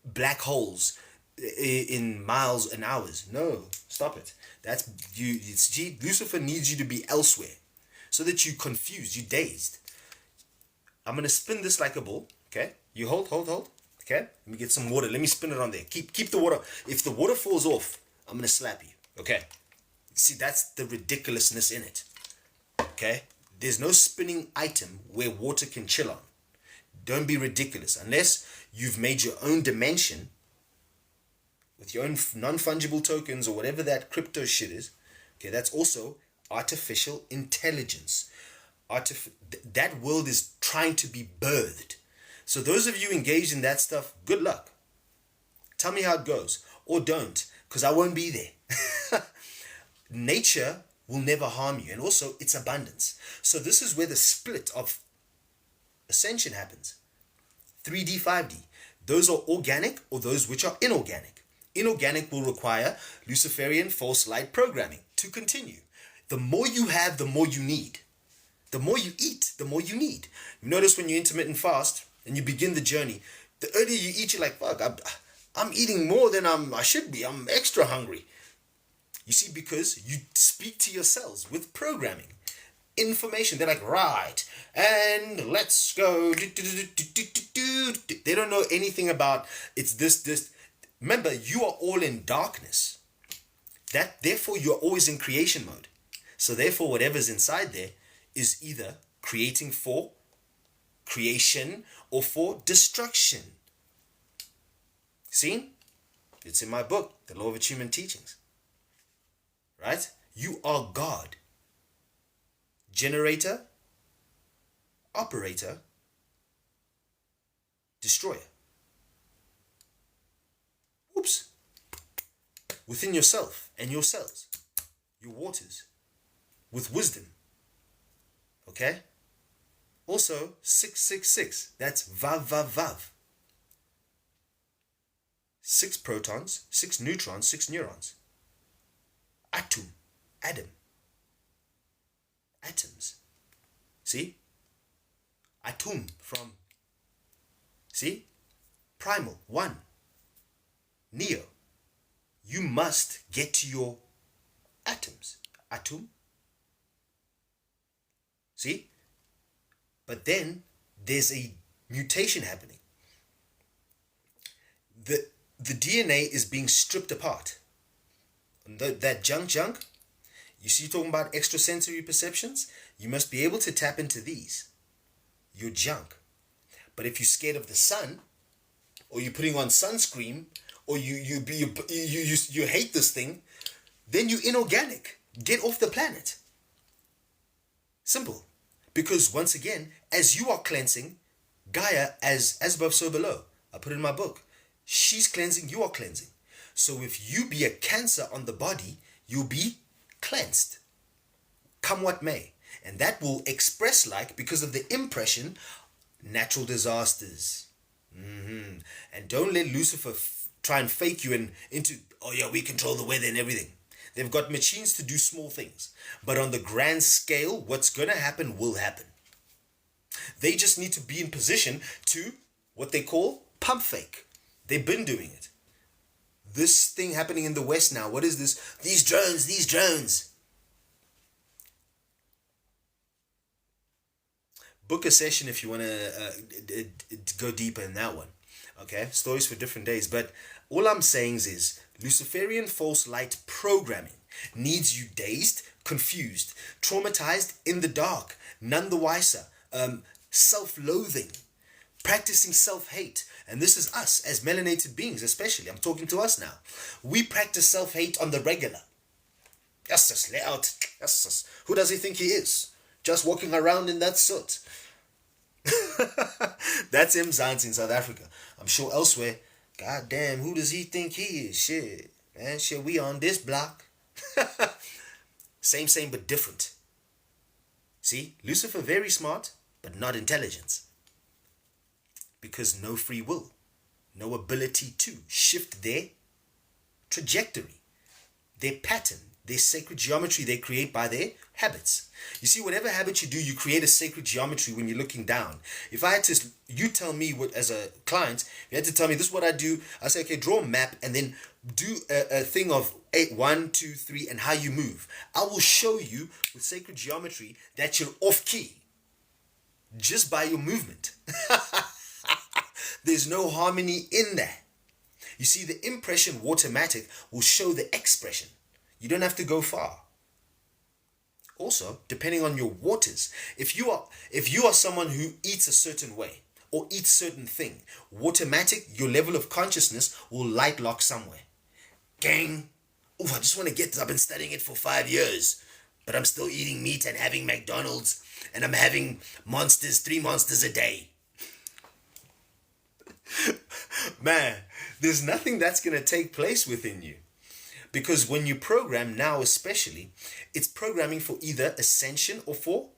black holes in miles and hours. No. Stop it. That's you. Lucifer needs you to be elsewhere. So that you're confused. You're dazed. I'm going to spin this like a ball. Okay, you hold. Okay, let me get some water. Let me spin it on there. Keep the water. If the water falls off, I'm gonna slap you. Okay, see, that's the ridiculousness in it. Okay, there's no spinning item where water can chill on. Don't be ridiculous unless you've made your own dimension with your own non-fungible tokens or whatever that crypto shit is. Okay, that's also artificial intelligence. That world is trying to be birthed. So those of you engaged in that stuff, good luck. Tell me how it goes. Or don't, because I won't be there. Nature will never harm you. And also, it's abundance. So this is where the split of ascension happens. 3D, 5D. Those are organic or those which are inorganic. Inorganic will require Luciferian False-Light programming to continue. The more you have, the more you need. The more you eat, the more you need. You notice when you intermittent fast, and you begin the journey, the earlier you eat, you're like, fuck, I'm eating more than I should be. I'm extra hungry. You see, because you speak to your cells with programming, information. They're like, right, and let's go. They don't know anything about it's this. Remember, you are all in darkness. Therefore, you're always in creation mode. So therefore, whatever's inside there is either creating for creation or for destruction. See? It's in my book, The Law of Attunement Teachings. Right? You are God. Generator, operator, destroyer. Oops. Within yourself and your cells, your waters, with wisdom. Okay? Also, 666, that's vav, vav, vav. 6 protons, 6 neutrons, 6 neurons. Atom, Adam. Atoms. See? Atom from, see? Primal, 1. Neo. You must get to your atoms. Atom. See? But then there's a mutation happening. The DNA is being stripped apart. That junk, you see, you're talking about extrasensory perceptions? You must be able to tap into these. Your junk. But if you're scared of the sun, or you're putting on sunscreen, or you hate this thing, then you're inorganic. Get off the planet. Simple. Because once again, as you are cleansing, Gaia, as above, so below. I put it in my book. She's cleansing, you are cleansing. So if you be a cancer on the body, you'll be cleansed. Come what may. And that will express like, because of the impression, natural disasters. And don't let Lucifer try and fake you into, oh yeah, we control the weather and everything. They've got machines to do small things. But on the grand scale, what's going to happen will happen. They just need to be in position to what they call pump fake. They've been doing it. This thing happening in the West now, what is this? These drones. Book a session if you want to go deeper in that one. Okay, stories for different days. But all I'm saying is Luciferian False-Light programming needs you dazed, confused, traumatized, in the dark, none the wiser, self-loathing, practicing self-hate. And this is us as melanated beings, especially. I'm talking to us now. We practice self-hate on the regular. Yes, lay out. Yes. Who does he think he is? Just walking around in that soot. That's 𝑚zansi in South Africa. I'm sure elsewhere, god damn, who does he think he is? Shit, man, shit, we on this block. Same, but different. See, Lucifer very smart, but not intelligence. Because no free will, no ability to shift their trajectory, their pattern, their sacred geometry they create by their habits. You see, whatever habit you do, you create a sacred geometry when you're looking down. If I had to, you tell me what, as a client, you had to tell me this is what I do. I say, okay, draw a map and then do a thing of 8, 1, 2, 3, and how you move. I will show you with sacred geometry that you're off key just by your movement. There's no harmony in there. You see, the impression watermatic will show the expression. You don't have to go far. Also, depending on your waters, if you are someone who eats a certain way or eats certain thing, watermatic, your level of consciousness will light lock somewhere. Gang, I just want to get this. I've been studying it for 5 years, but I'm still eating meat and having McDonald's, and I'm having 3 monsters a day. Man, there's nothing that's going to take place within you. Because when you program now especially, it's programming for either ascension or for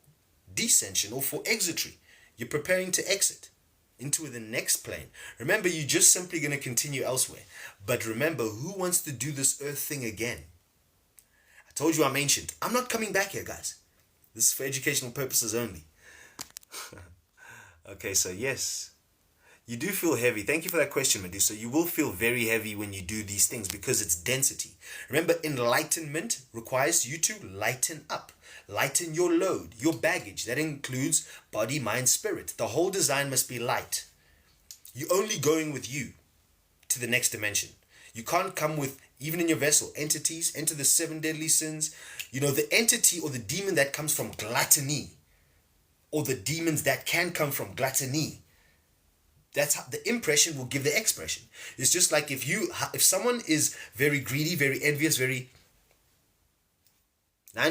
descension or for exitry. You're preparing to exit into the next plane. Remember, you're just simply going to continue elsewhere. But remember, who wants to do this earth thing again? I told you I'm ancient. I'm not coming back here, guys. This is for educational purposes only. Okay, so yes. You do feel heavy. Thank you for that question, Medusa. You will feel very heavy when you do these things because it's density. Remember, enlightenment requires you to lighten up. Lighten your load, your baggage. That includes body, mind, spirit. The whole design must be light. You're only going with you to the next dimension. You can't come with, even in your vessel, entities, enter the 7 deadly sins. You know, the entity or the demon that comes from gluttony, or the demons that can come from gluttony, that's how the impression will give the expression. It's just like if someone is very greedy, very envious, 9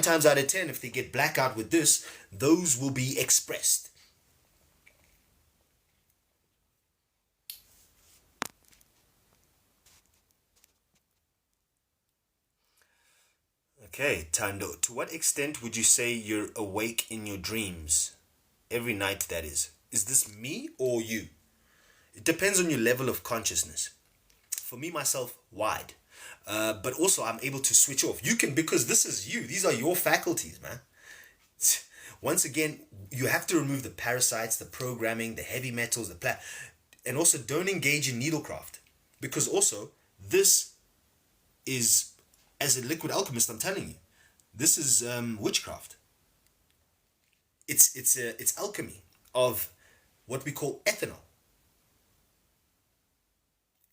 times out of 10, if they get blackout with this, those will be expressed. Okay, Tando, to what extent would you say you're awake in your dreams? Every night, that is. Is this me or you? It depends on your level of consciousness. For me, myself, wide. But also, I'm able to switch off. You can, because this is you. These are your faculties, man. Once again, you have to remove the parasites, the programming, the heavy metals, and also don't engage in needlecraft. Because also, this is, as a liquid alchemist, I'm telling you, this is witchcraft. It's alchemy of what we call ethanol.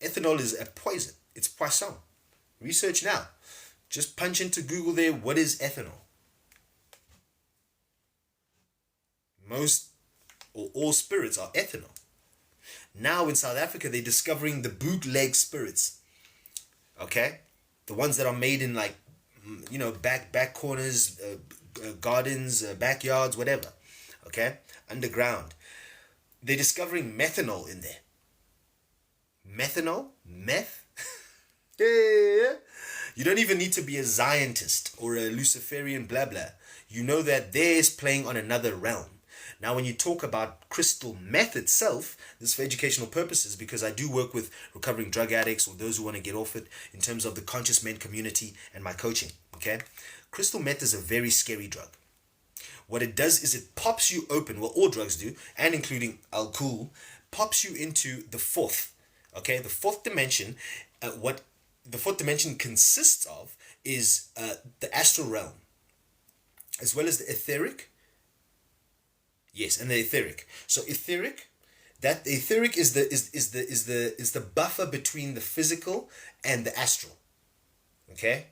Ethanol is a poison. It's poison. Research now. Just punch into Google there, what is ethanol? Most or all spirits are ethanol. Now in South Africa, they're discovering the bootleg spirits. Okay? The ones that are made in like, you know, back corners, gardens, backyards, whatever. Okay? Underground. They're discovering methanol in there. Methanol? Meth? Yeah. You don't even need to be a Zionist or a Luciferian blah blah. You know that there's playing on another realm. Now, when you talk about crystal meth itself, this is for educational purposes because I do work with recovering drug addicts or those who want to get off it in terms of the conscious men community and my coaching, okay? Crystal meth is a very scary drug. What it does is it pops you open, well, all drugs do, and including Al-khul, pops you into the fourth, okay? The fourth dimension, what the fourth dimension consists of is the astral realm, as well as the etheric. Yes, and the etheric. So etheric, that the etheric is the buffer between the physical and the astral. Okay?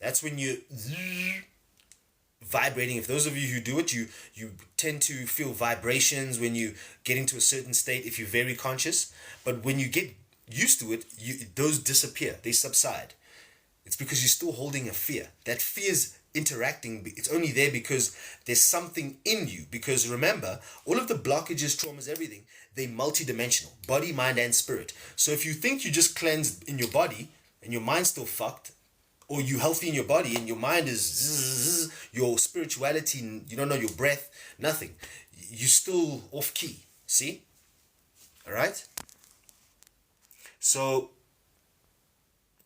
That's when you vibrating. If those of you who do it, you tend to feel vibrations when you get into a certain state if you're very conscious. But when you get used to it, those disappear. They subside. It's because you're still holding a fear. That fear's interacting. It's only there because there's something in you. Because remember, all of the blockages, traumas, everything, they're multidimensional. Body, mind, and spirit. So if you think you just cleansed in your body and your mind's still fucked, or you healthy in your body and your mind is zzz, your spirituality, you don't know your breath, nothing. You're still off key. See? Alright? So,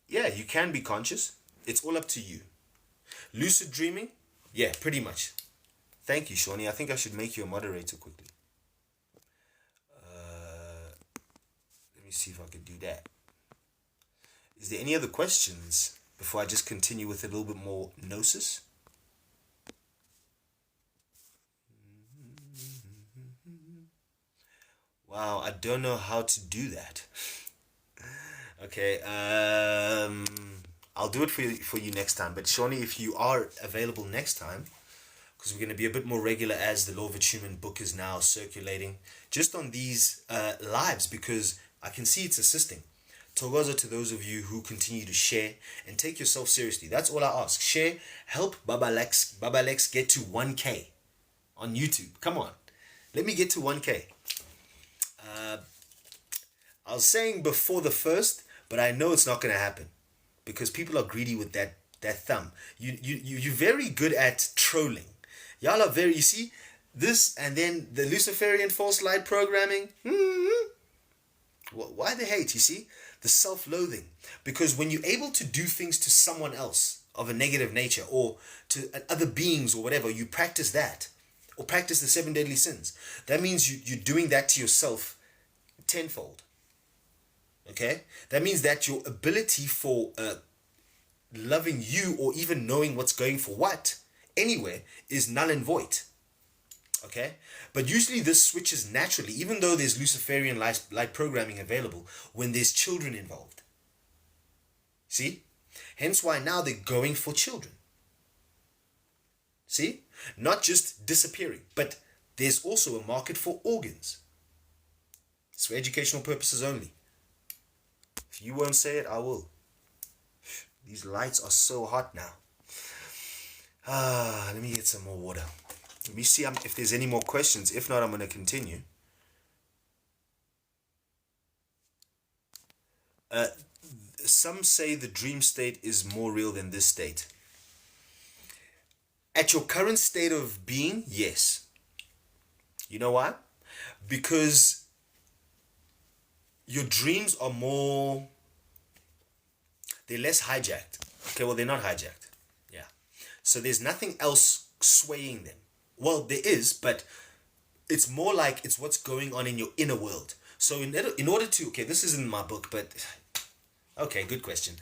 yeah, you can be conscious. It's all up to you. Lucid dreaming? Yeah, pretty much. Thank you, Shawnee. I think I should make you a moderator quickly. Let me see if I can do that. Is there any other questions before I just continue with a little bit more gnosis? Wow, I don't know how to do that. Okay, I'll do it for you next time. But Shawnee, if you are available next time, because we're going to be a bit more regular as the Law of Attunement book is now circulating, just on these lives, because I can see it's assisting. Thokoza to those of you who continue to share and take yourself seriously. That's all I ask. Share, help Baba Lex get to 1K on YouTube. Come on, let me get to 1K. I was saying before the first, but I know it's not going to happen because people are greedy with that thumb. You're very good at trolling. Y'all are very, you see, this and then the Luciferian False-Light programming. Why the hate, you see? The self-loathing. Because when you're able to do things to someone else of a negative nature or to other beings or whatever, you practice that. Or practice the 7 deadly sins. That means you're doing that to yourself tenfold. Okay? That means that your ability for loving you or even knowing what's going for what anywhere is null and void. Okay? But usually this switches naturally, even though there's Luciferian light programming available, when there's children involved. See? Hence why now they're going for children. See? Not just disappearing, but there's also a market for organs. It's for educational purposes only. If you won't say it, I will. These lights are so hot now. Let me get some more water. Let me see if there's any more questions. If not, I'm going to continue. Some say the dream state is more real than this state. At your current state of being, yes. You know why? Because your dreams are more, they're less hijacked. Okay, well, they're not hijacked. Yeah. So there's nothing else swaying them. Well, there is, but it's more like it's what's going on in your inner world. So in order to, okay, this isn't in my book, but, okay, good question.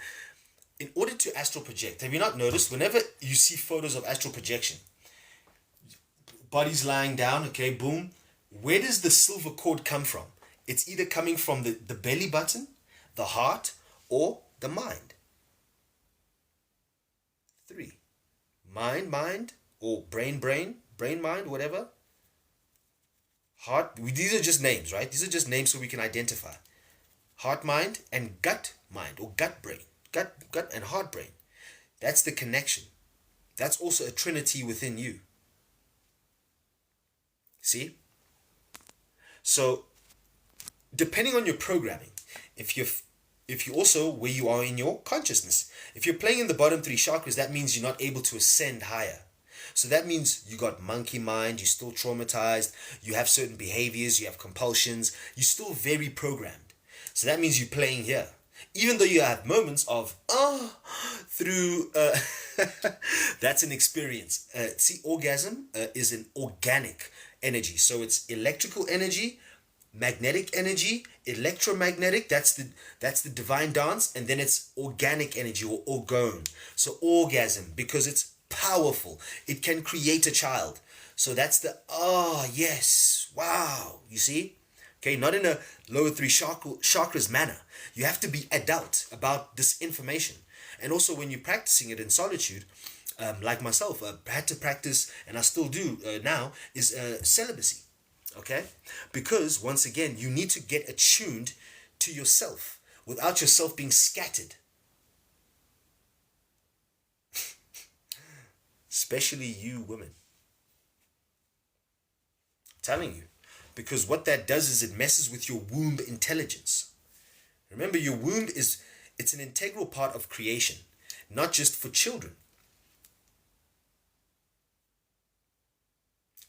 In order to astral project, have you not noticed whenever you see photos of astral projection, body's lying down, okay, boom, where does the silver cord come from? It's either coming from the belly button, the heart, or the mind. 3. Mind, or brain, mind, whatever. Heart, these are just names, right? These are just names so we can identify. Heart mind and gut mind, or gut brain. Gut and heart brain. That's the connection. That's also a trinity within you. See? So, depending on your programming, if you also where you are in your consciousness, if you're playing in the bottom 3 chakras, that means you're not able to ascend higher. So that means you got monkey mind, you're still traumatized, you have certain behaviors, you have compulsions, you're still very programmed. So that means you're playing here. Even though you have moments of, through, that's an experience. See, orgasm is an organic energy. So it's electrical energy, magnetic energy, electromagnetic, that's the divine dance, and then it's organic energy, or orgone. So orgasm, because it's powerful, it can create a child. So that's the yes, wow, you see. Okay, not in a lower three chakras manner. You have to be adult about this information. And also when you're practicing it in solitude, like myself, I had to practice, and I still do now, is celibacy. Okay? Because, once again, you need to get attuned to yourself without yourself being scattered. Especially you women. I'm telling you. Because what that does is it messes with your womb intelligence. Remember, your womb it's an integral part of creation, not just for children.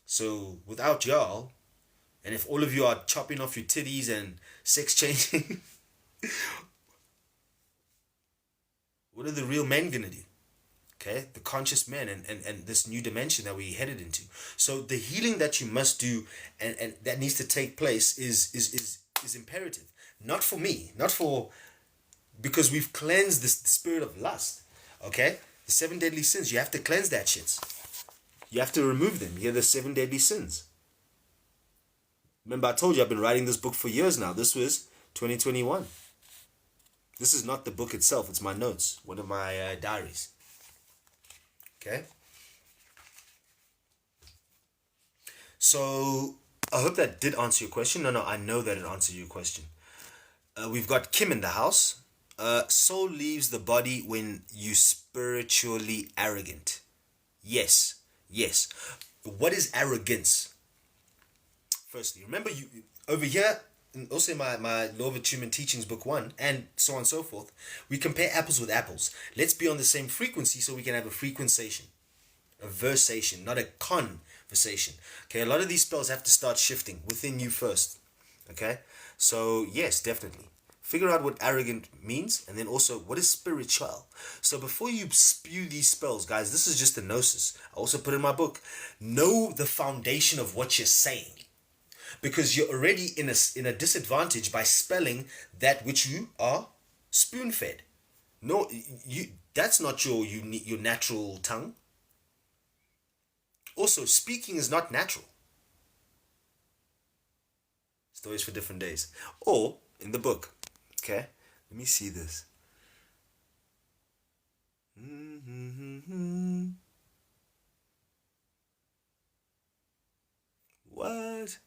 So, without y'all, and if all of you are chopping off your titties and sex changing, what are the real men gonna do? Okay, the conscious men and this new dimension that we headed into. So the healing that you must do and that needs to take place is imperative. Not for me, not for, because we've cleansed the spirit of lust. Okay, the 7 deadly sins, you have to cleanse that shit. You have to remove them. Here are the 7 deadly sins. Remember, I told you I've been writing this book for years now. This was 2021. This is not the book itself. It's my notes. One of my diaries. Okay? So, I hope that did answer your question. No, I know that it answered your question. We've got Kim in the house. Soul leaves the body when you spiritually arrogant. Yes. What is arrogance? Firstly, remember, you over here, and also in my Law of Attunement Teachings book 1, and so on and so forth, we compare apples with apples. Let's be on the same frequency so we can have a frequentation, a versation, not a conversation. Okay, a lot of these spells have to start shifting within you first. Okay, so yes, definitely. Figure out what arrogant means, and then also what is spiritual. So before you spew these spells, guys, this is just a gnosis. I also put in my book, know the foundation of what you're saying. Because you're already in a disadvantage by spelling that which you are spoon-fed. No, that's not your natural tongue. Also, speaking is not natural. Stories for different days. Or in the book. Okay, let me see this. What?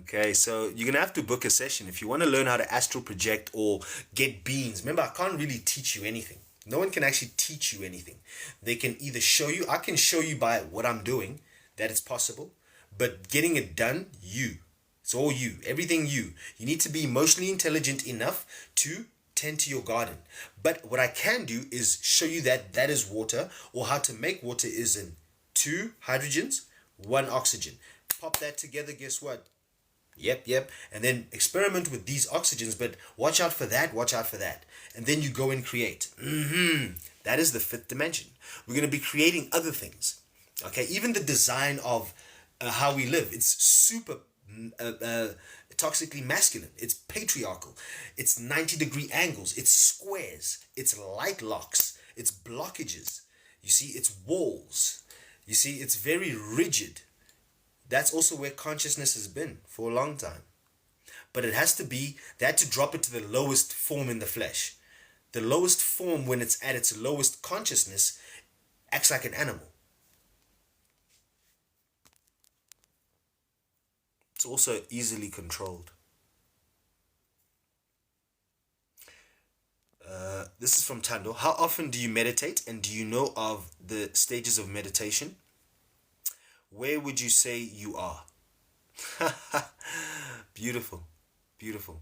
Okay, so you're gonna have to book a session if you want to learn how to astral project or get beings. Remember, I can't really teach you anything. No one can actually teach you anything. They can either show you, I can show you by what I'm doing that it's possible, but getting it done, it's all you, everything you. You need to be emotionally intelligent enough to tend to your garden. But what I can do is show you that is water, or how to make water is in 2 hydrogens, 1 oxygen. Pop that together, guess what? Yep. And then experiment with these oxygens, but watch out for that, And then you go and create. That is the 5th dimension. We're going to be creating other things. Okay, even the design of how we live, it's super toxically masculine. It's patriarchal. It's 90-degree angles. It's squares. It's light locks. It's blockages. You see, it's walls. You see, it's very rigid. That's also where consciousness has been for a long time. But it has to be, they had to drop it to the lowest form in the flesh. The lowest form, when it's at its lowest consciousness, acts like an animal. It's also easily controlled. This is from Tando. How often do you meditate, and do you know of the stages of meditation? Where would you say you are? Beautiful. Beautiful.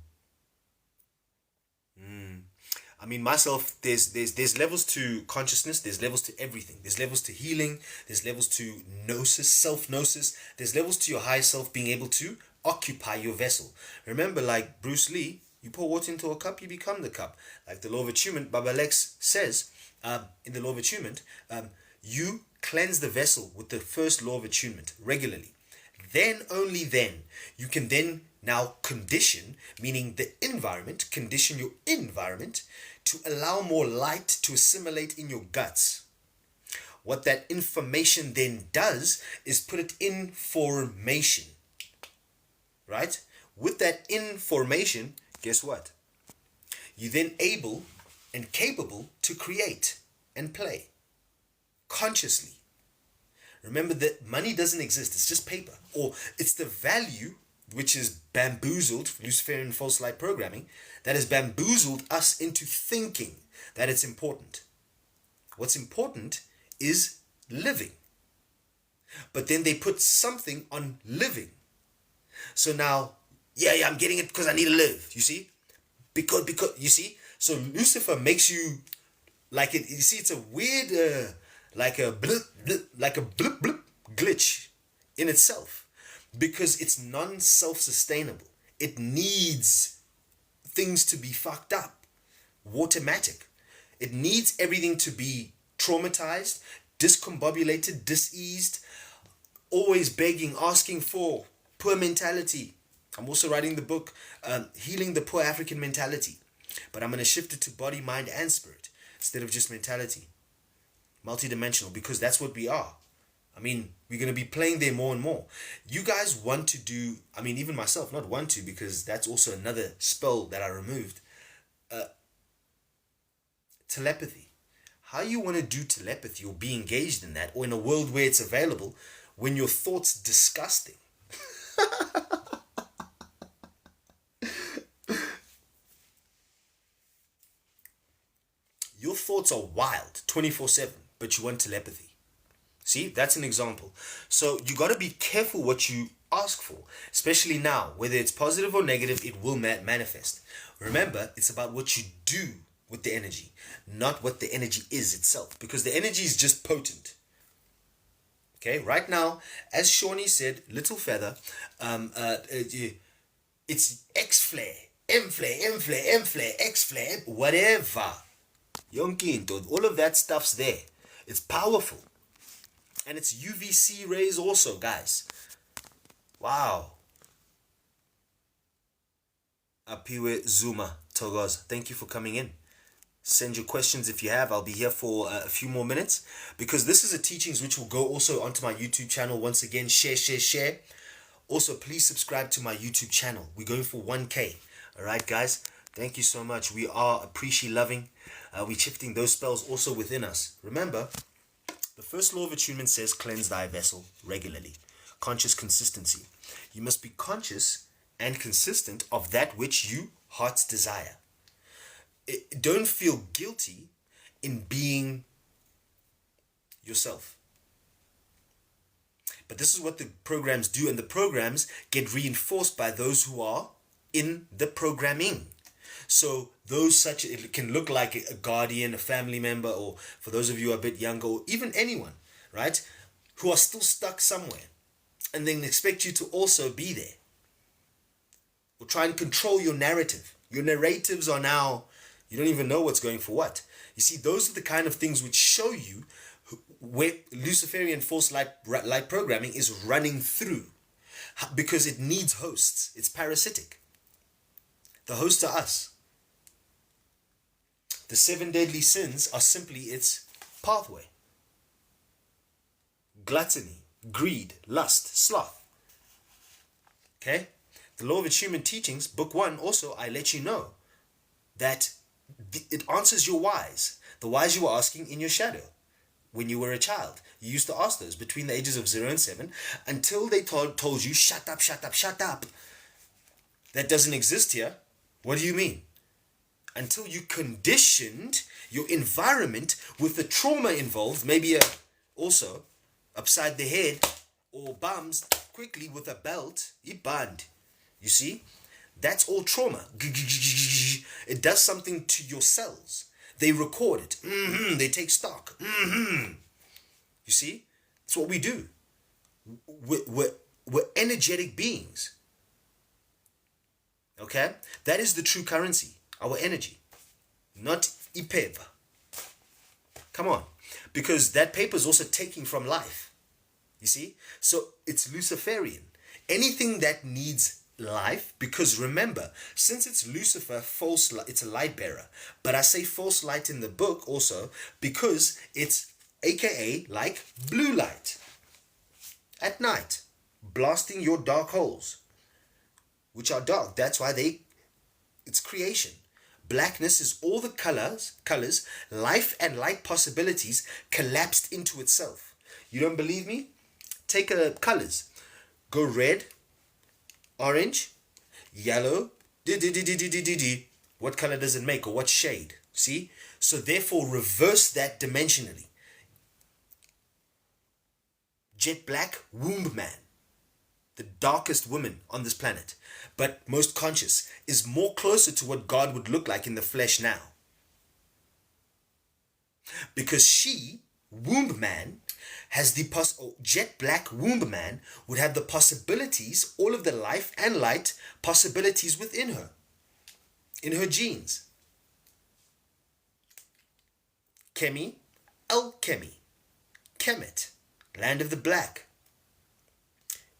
I mean, myself, there's levels to consciousness, there's levels to everything. There's levels to healing, there's levels to gnosis, self-gnosis, there's levels to your higher self being able to occupy your vessel. Remember, like Bruce Lee, you pour water into a cup, you become the cup. Like the Law of Attunement, Baba Lex says, in the Law of Attunement, you cleanse the vessel with the first Law of Attunement regularly. Then, only then, you can then now condition, meaning the environment, condition your environment to allow more light to assimilate in your guts. What that information then does is put it in formation. Right? With that information, guess what? You're then able and capable to create and play consciously. Remember that money doesn't exist, it's just paper. Or it's the value, which is bamboozled, Luciferian False-Light programming, that has bamboozled us into thinking that it's important. What's important is living. But then they put something on living. So now, yeah, I'm getting it because I need to live, you see? Because, you see? So Lucifer makes you, like it, you see, it's a weird, like a blip, glitch in itself. Because it's non-self-sustainable. It needs things to be fucked up. Watermatic. It needs everything to be traumatized, discombobulated, diseased, always begging, asking for, poor mentality. I'm also writing the book, Healing the Poor African Mentality. But I'm going to shift it to body, mind, and spirit instead of just mentality. Multidimensional, because that's what we are. I mean, we're going to be playing there more and more. You guys want to do, I mean, even myself, not want to, because that's also another spell that I removed. Telepathy. How you want to do telepathy or be engaged in that, or in a world where it's available, when your thoughts disgusting. Your thoughts are wild 24/7, but you want telepathy. See, that's an example. So you got to be careful what you ask for, especially now. Whether it's positive or negative, it will manifest. Remember, it's about what you do with the energy, not what the energy is itself, because the energy is just potent. Okay, right now, as Shawnee said, little feather, it's X-flare, M-flare, M-flare, M-flare, X-flare, whatever. Yonkinto, all of that stuff's there. It's powerful. And it's UVC rays also, guys. Wow. 𝙒𝙚𝙗𝙖𝙡, thank you for coming in. Send your questions if you have. I'll be here for a few more minutes, because this is a teachings which will go also onto my YouTube channel. Once again, share. Also, please subscribe to my YouTube channel. We're going for 1K. All right, guys. Thank you so much. We are appreciate loving. We're shifting those spells also within us. Remember, the first law of attunement says, cleanse thy vessel regularly. Conscious consistency. You must be conscious and consistent of that which you heart's desire. Don't feel guilty in being yourself. But this is what the programs do, and the programs get reinforced by those who are in the programming. So those such, it can look like a guardian, a family member, or for those of you who are a bit younger, or even anyone, right, who are still stuck somewhere, and then expect you to also be there, or try and control your narrative. Your narratives are now, you don't even know what's going for what. You see, those are the kind of things which show you where Luciferian False-Light programming is running through, because it needs hosts. It's parasitic. The hosts are us. The 7 deadly sins are simply its pathway. Gluttony, greed, lust, sloth. Okay? The Law of Attunement Teachings, Book 1, also, I let you know that it answers your whys. The whys you were asking in your shadow when you were a child. You used to ask those between the ages of 0 and 7 until they told you, shut up, shut up, shut up. That doesn't exist here. What do you mean? Until you conditioned your environment with the trauma involved, maybe also upside the head or bums, quickly with a belt, 𝙎𝙘𝙝𝙗. You see? That's all trauma. It does something to your cells. They record it. They take stock. You see? That's what we do. We're energetic beings. Okay? That is the true currency. Our energy. Not ipeva. Come on. Because that paper is also taking from life. You see? So it's Luciferian. Anything that needs life, because remember, since it's Lucifer, false light, it's a light bearer. But I say false light in the book also because it's aka like blue light at night, blasting your dark holes, which are dark. That's why it's creation. Blackness is all the colors, life and light possibilities collapsed into itself. You don't believe me? Take colors. Go red, orange, yellow, what color does it make, or what shade? See? So therefore reverse that dimensionally. Jet black, womb man, the darkest woman on this planet, but most conscious, is more closer to what God would look like in the flesh now. Because she, womb man, has the jet black womb man would have the possibilities, all of the life and light possibilities within her, in her genes. Kemi, Al-khul, Kemet, land of the black.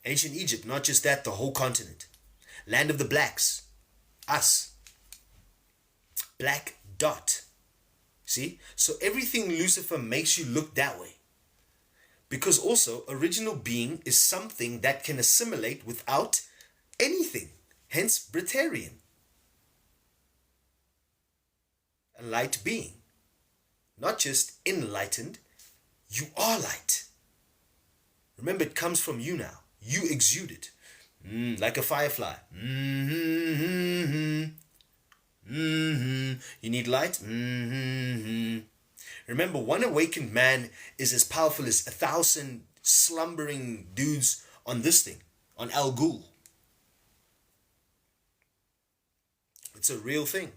Ancient Egypt, not just that, the whole continent. Land of the blacks, us. Black dot. See? So everything Lucifer makes you look that way. Because also, original being is something that can assimilate without anything. Hence, Brittarian. A light being. Not just enlightened, you are light. Remember, it comes from you now. You exude it. Like a firefly. You need light? Remember, one awakened man is as powerful as 1,000 slumbering dudes on this thing, on Al-khul. It's a real thing.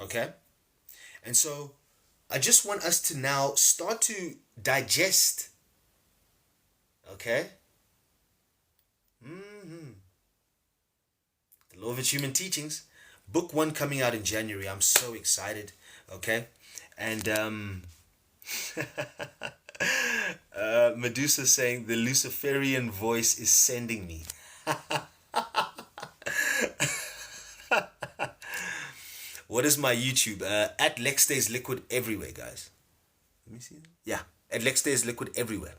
Okay? And so, I just want us to now start to digest. Okay? The Law of Attunement Teachings. Book 1 coming out in January. I'm so excited. Okay? And Medusa saying the Luciferian voice is sending me. What is my YouTube? At 𝙒𝙗𝙗𝙗 everywhere, guys. Let me see. Yeah, at 𝙒𝙗𝙗𝙗𝙗 everywhere.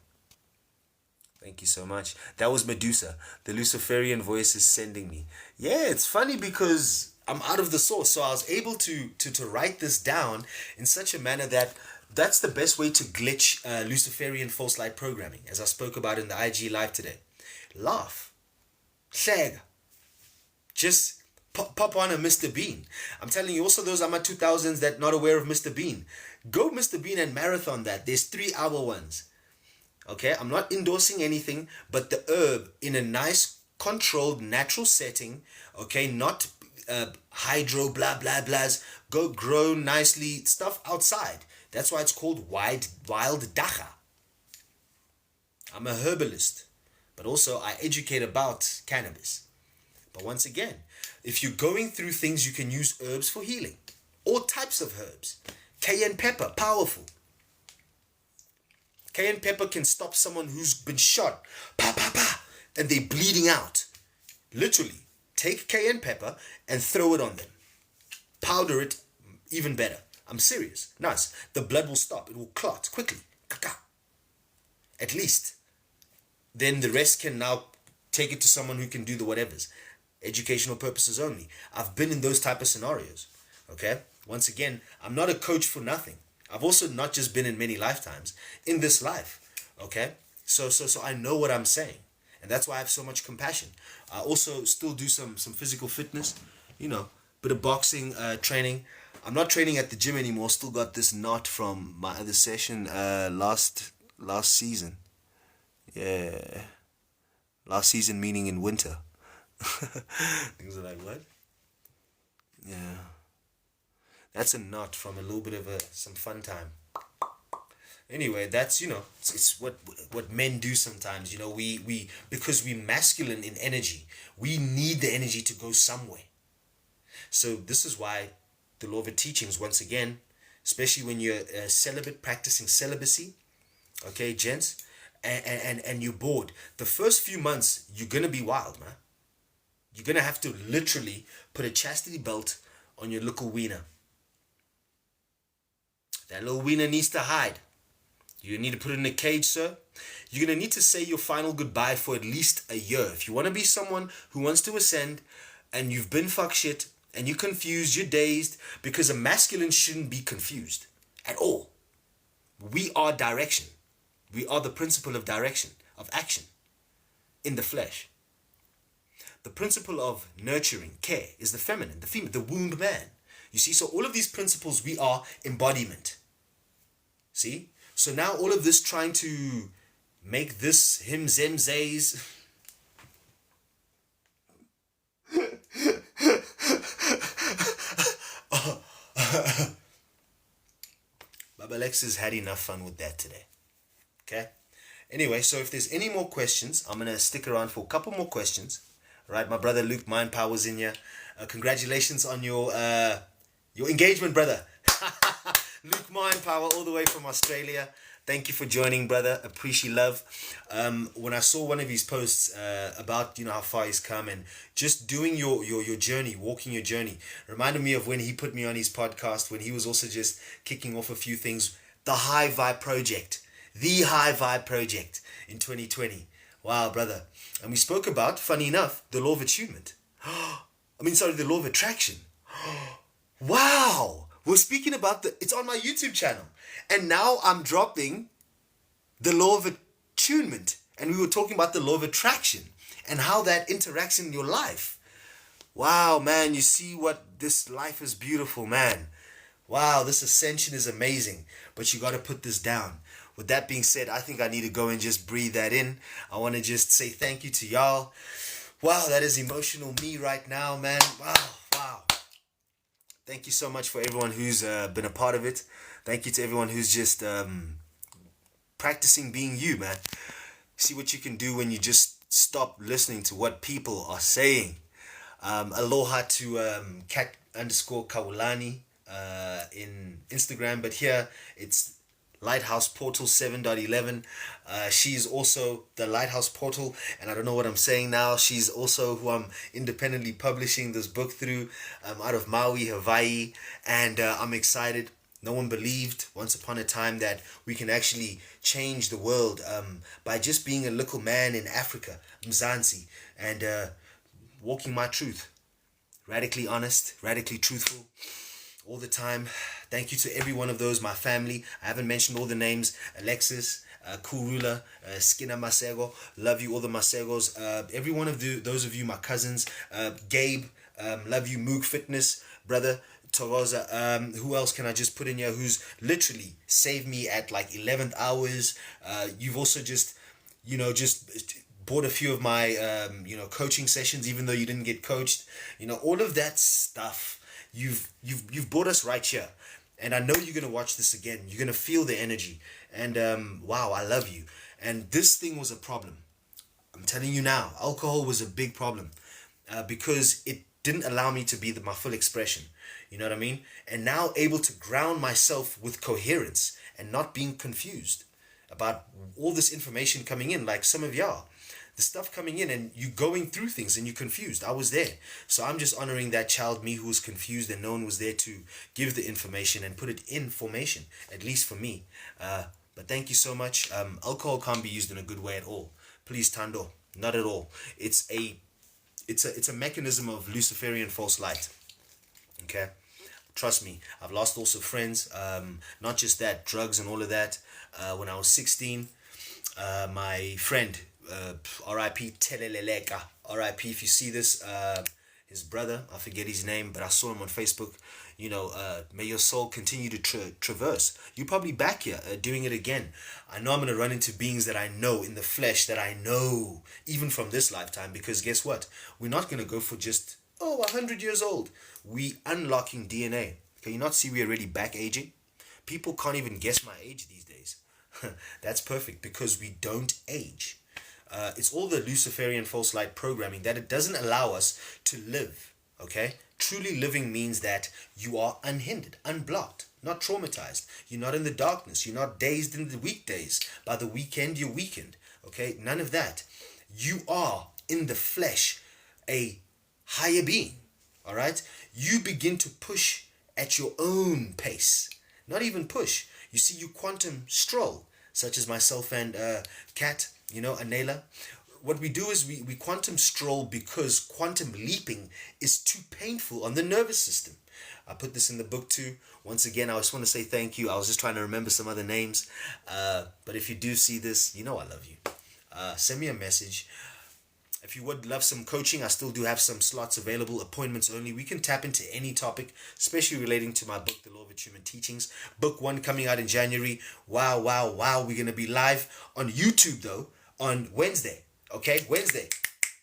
Thank you so much. That was Medusa. The Luciferian voice is sending me. Yeah, it's funny because I'm out of the source. So I was able to write this down in such a manner that that's the best way to glitch Luciferian False-Light programming, as I spoke about in the IG live today. Laugh. Shag. Just pop on a Mr. Bean. I'm telling you, also those are my 2000s that not aware of Mr. Bean. Go Mr. Bean and marathon that. There's 3-hour ones. Okay, I'm not endorsing anything, but the herb in a nice, controlled, natural setting, okay, not hydro blah blah blahs, go grow nicely, stuff outside. That's why it's called 𝙒𝙗𝙗𝙗𝙗. I'm a herbalist, but also I educate about cannabis. But once again, if you're going through things, you can use herbs for healing. All types of herbs. Cayenne pepper, powerful. Cayenne pepper can stop someone who's been shot, and they're bleeding out. Literally, take cayenne pepper and throw it on them. Powder it, even better. I'm serious. Nice. The blood will stop. It will clot quickly. At least. Then the rest can now take it to someone who can do the whatevers. Educational purposes only. I've been in those type of scenarios. Okay? Once again, I'm not a coach for nothing. I've also not just been in many lifetimes, in this life, okay? So I know what I'm saying, and that's why I have so much compassion. I also still do some physical fitness, you know, bit of boxing, training. I'm not training at the gym anymore, still got this knot from my other session last season. Yeah, Last season meaning in winter. Things are like, what? Yeah. That's a knot from a little bit of some fun time. Anyway, that's, it's what men do sometimes. We because we're masculine in energy, we need the energy to go somewhere. So this is why the Law of Attunement Teachings, once again, especially when you're celibate, practicing celibacy, okay, gents, and you're bored, the first few months, you're going to be wild, man. You're going to have to literally put a chastity belt on your little wiener. That little wiener needs to hide. You need to put it in a cage, sir. You're going to need to say your final goodbye for at least a year. If you want to be someone who wants to ascend and you've been fuck shit and you're confused, you're dazed, because a masculine shouldn't be confused at all. We are direction. We are the principle of direction, of action in the flesh. The principle of nurturing, care, is the feminine, the female, the wombed man. You see, so all of these principles, we are embodiment. See? So now all of this trying to make this him, zem, zays. Baba Lex has had enough fun with that today. Okay? Anyway, so if there's any more questions, I'm going to stick around for a couple more questions. All right, my brother Luke Mind Power's in here. Congratulations on your engagement, brother. Luke Mind Power, all the way from Australia. Thank you for joining, brother. Appreciate love. When I saw one of his posts about how far he's come and just doing your journey, walking your journey, reminded me of when he put me on his podcast, when he was also just kicking off a few things. The 𝙖𝙗𝙗𝙧𝙗 Project. The 𝙖𝙗𝙗𝙗 Project in 2020. Wow, brother. And we spoke about, funny enough, the Law of Attunement. The Law of Attraction. Wow. We're speaking about it's on my YouTube channel. And now I'm dropping the Law of Attunement. And we were talking about the Law of Attraction and how that interacts in your life. Wow, man, you see what this life is beautiful, man. Wow, this ascension is amazing. But you got to put this down. With that being said, I think I need to go and just breathe that in. I want to just say thank you to y'all. Wow, that is emotional me right now, man. Wow. Thank you so much for everyone who's been a part of it. Thank you to everyone who's just practicing being you, man. See what you can do when you just stop listening to what people are saying. Aloha to cat_Kaulani in Instagram, but here it's Lighthouse Portal 7.11. She's also the Lighthouse Portal, and I don't know what I'm saying now. She's also who I'm independently publishing this book through, out of Maui, Hawaii, and I'm excited. No one believed once upon a time that we can actually change the world by just being a little man in Africa, Mzansi, and walking my truth. Radically honest, radically truthful, all the time. Thank you to every one of those, my family. I haven't mentioned all the names. Alexis, Kurula, Skina Masego. Love you, all the Masegos. Every one of those of you, my cousins. Gabe, love you. Moog Fitness, brother. Toroza. Who else can I just put in here who's literally saved me at like 11th hours? You've also just bought a few of my, coaching sessions, even though you didn't get coached. All of that stuff. You've brought us right here. And I know you're going to watch this again. You're going to feel the energy. And wow, I love you. And this thing was a problem. I'm telling you now, alcohol was a big problem because it didn't allow me to be my full expression. You know what I mean? And now able to ground myself with coherence and not being confused about all this information coming in, like some of y'all. The stuff coming in and you going through things and you're confused. I was there. So I'm just honoring that child me who was confused and no one was there to give the information and put it in formation, at least for me. But thank you so much. Alcohol can't be used in a good way at all. Please, Tando, not at all. It's a mechanism of Luciferian False-Light. Okay? Trust me, I've lost also friends. Not just that, drugs and all of that. When I was 16, my friend, R.I.P. Teleleleka, R.I.P. if you see this, his brother, I forget his name, but I saw him on Facebook. May your soul continue to traverse. You're probably back here doing it again. I know I'm going to run into beings that I know in the flesh, that I know even from this lifetime, because guess what? We're not going to go for just 100 years old. We unlocking DNA. Can you not see we're already back aging? People can't even guess my age these days. That's perfect, because we don't age. It's all the Luciferian False-Light programming that it doesn't allow us to live, okay? Truly living means that you are unhindered, unblocked, not traumatized. You're not in the darkness. You're not dazed in the weekdays. By the weekend, you're weakened, okay? None of that. You are in the flesh a higher being, all right? You begin to push at your own pace. Not even push. You see, you quantum stroll, such as myself and Kat, Anela. What we do is we quantum stroll because quantum leaping is too painful on the nervous system. I put this in the book too. Once again, I just want to say thank you. I was just trying to remember some other names. But if you do see this, I love you. Send me a message. If you would love some coaching, I still do have some slots available, appointments only. We can tap into any topic, especially relating to my book, The Law of Attunement Teachings. Book 1 coming out in January. Wow. We're going to be live on YouTube, though, on Wednesday. Okay, Wednesday.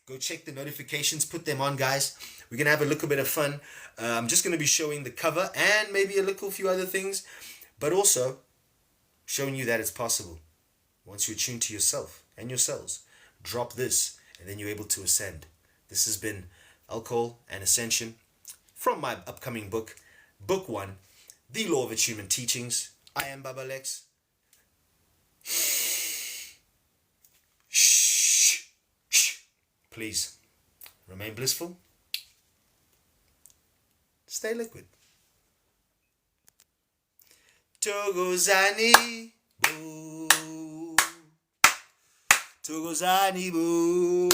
Go check the notifications. Put them on, guys. We're going to have a little bit of fun. I'm just going to be showing the cover and maybe a little few other things, but also showing you that it's possible. Once you attune to yourself and your cells, drop this, and then you're able to ascend. This has been Al-khul and Ascension from my upcoming book, Book 1, The Law of Attunement Teachings. I am Baba Lex. Please, remain blissful. Stay liquid. Thokozani boo. Thokozani boo.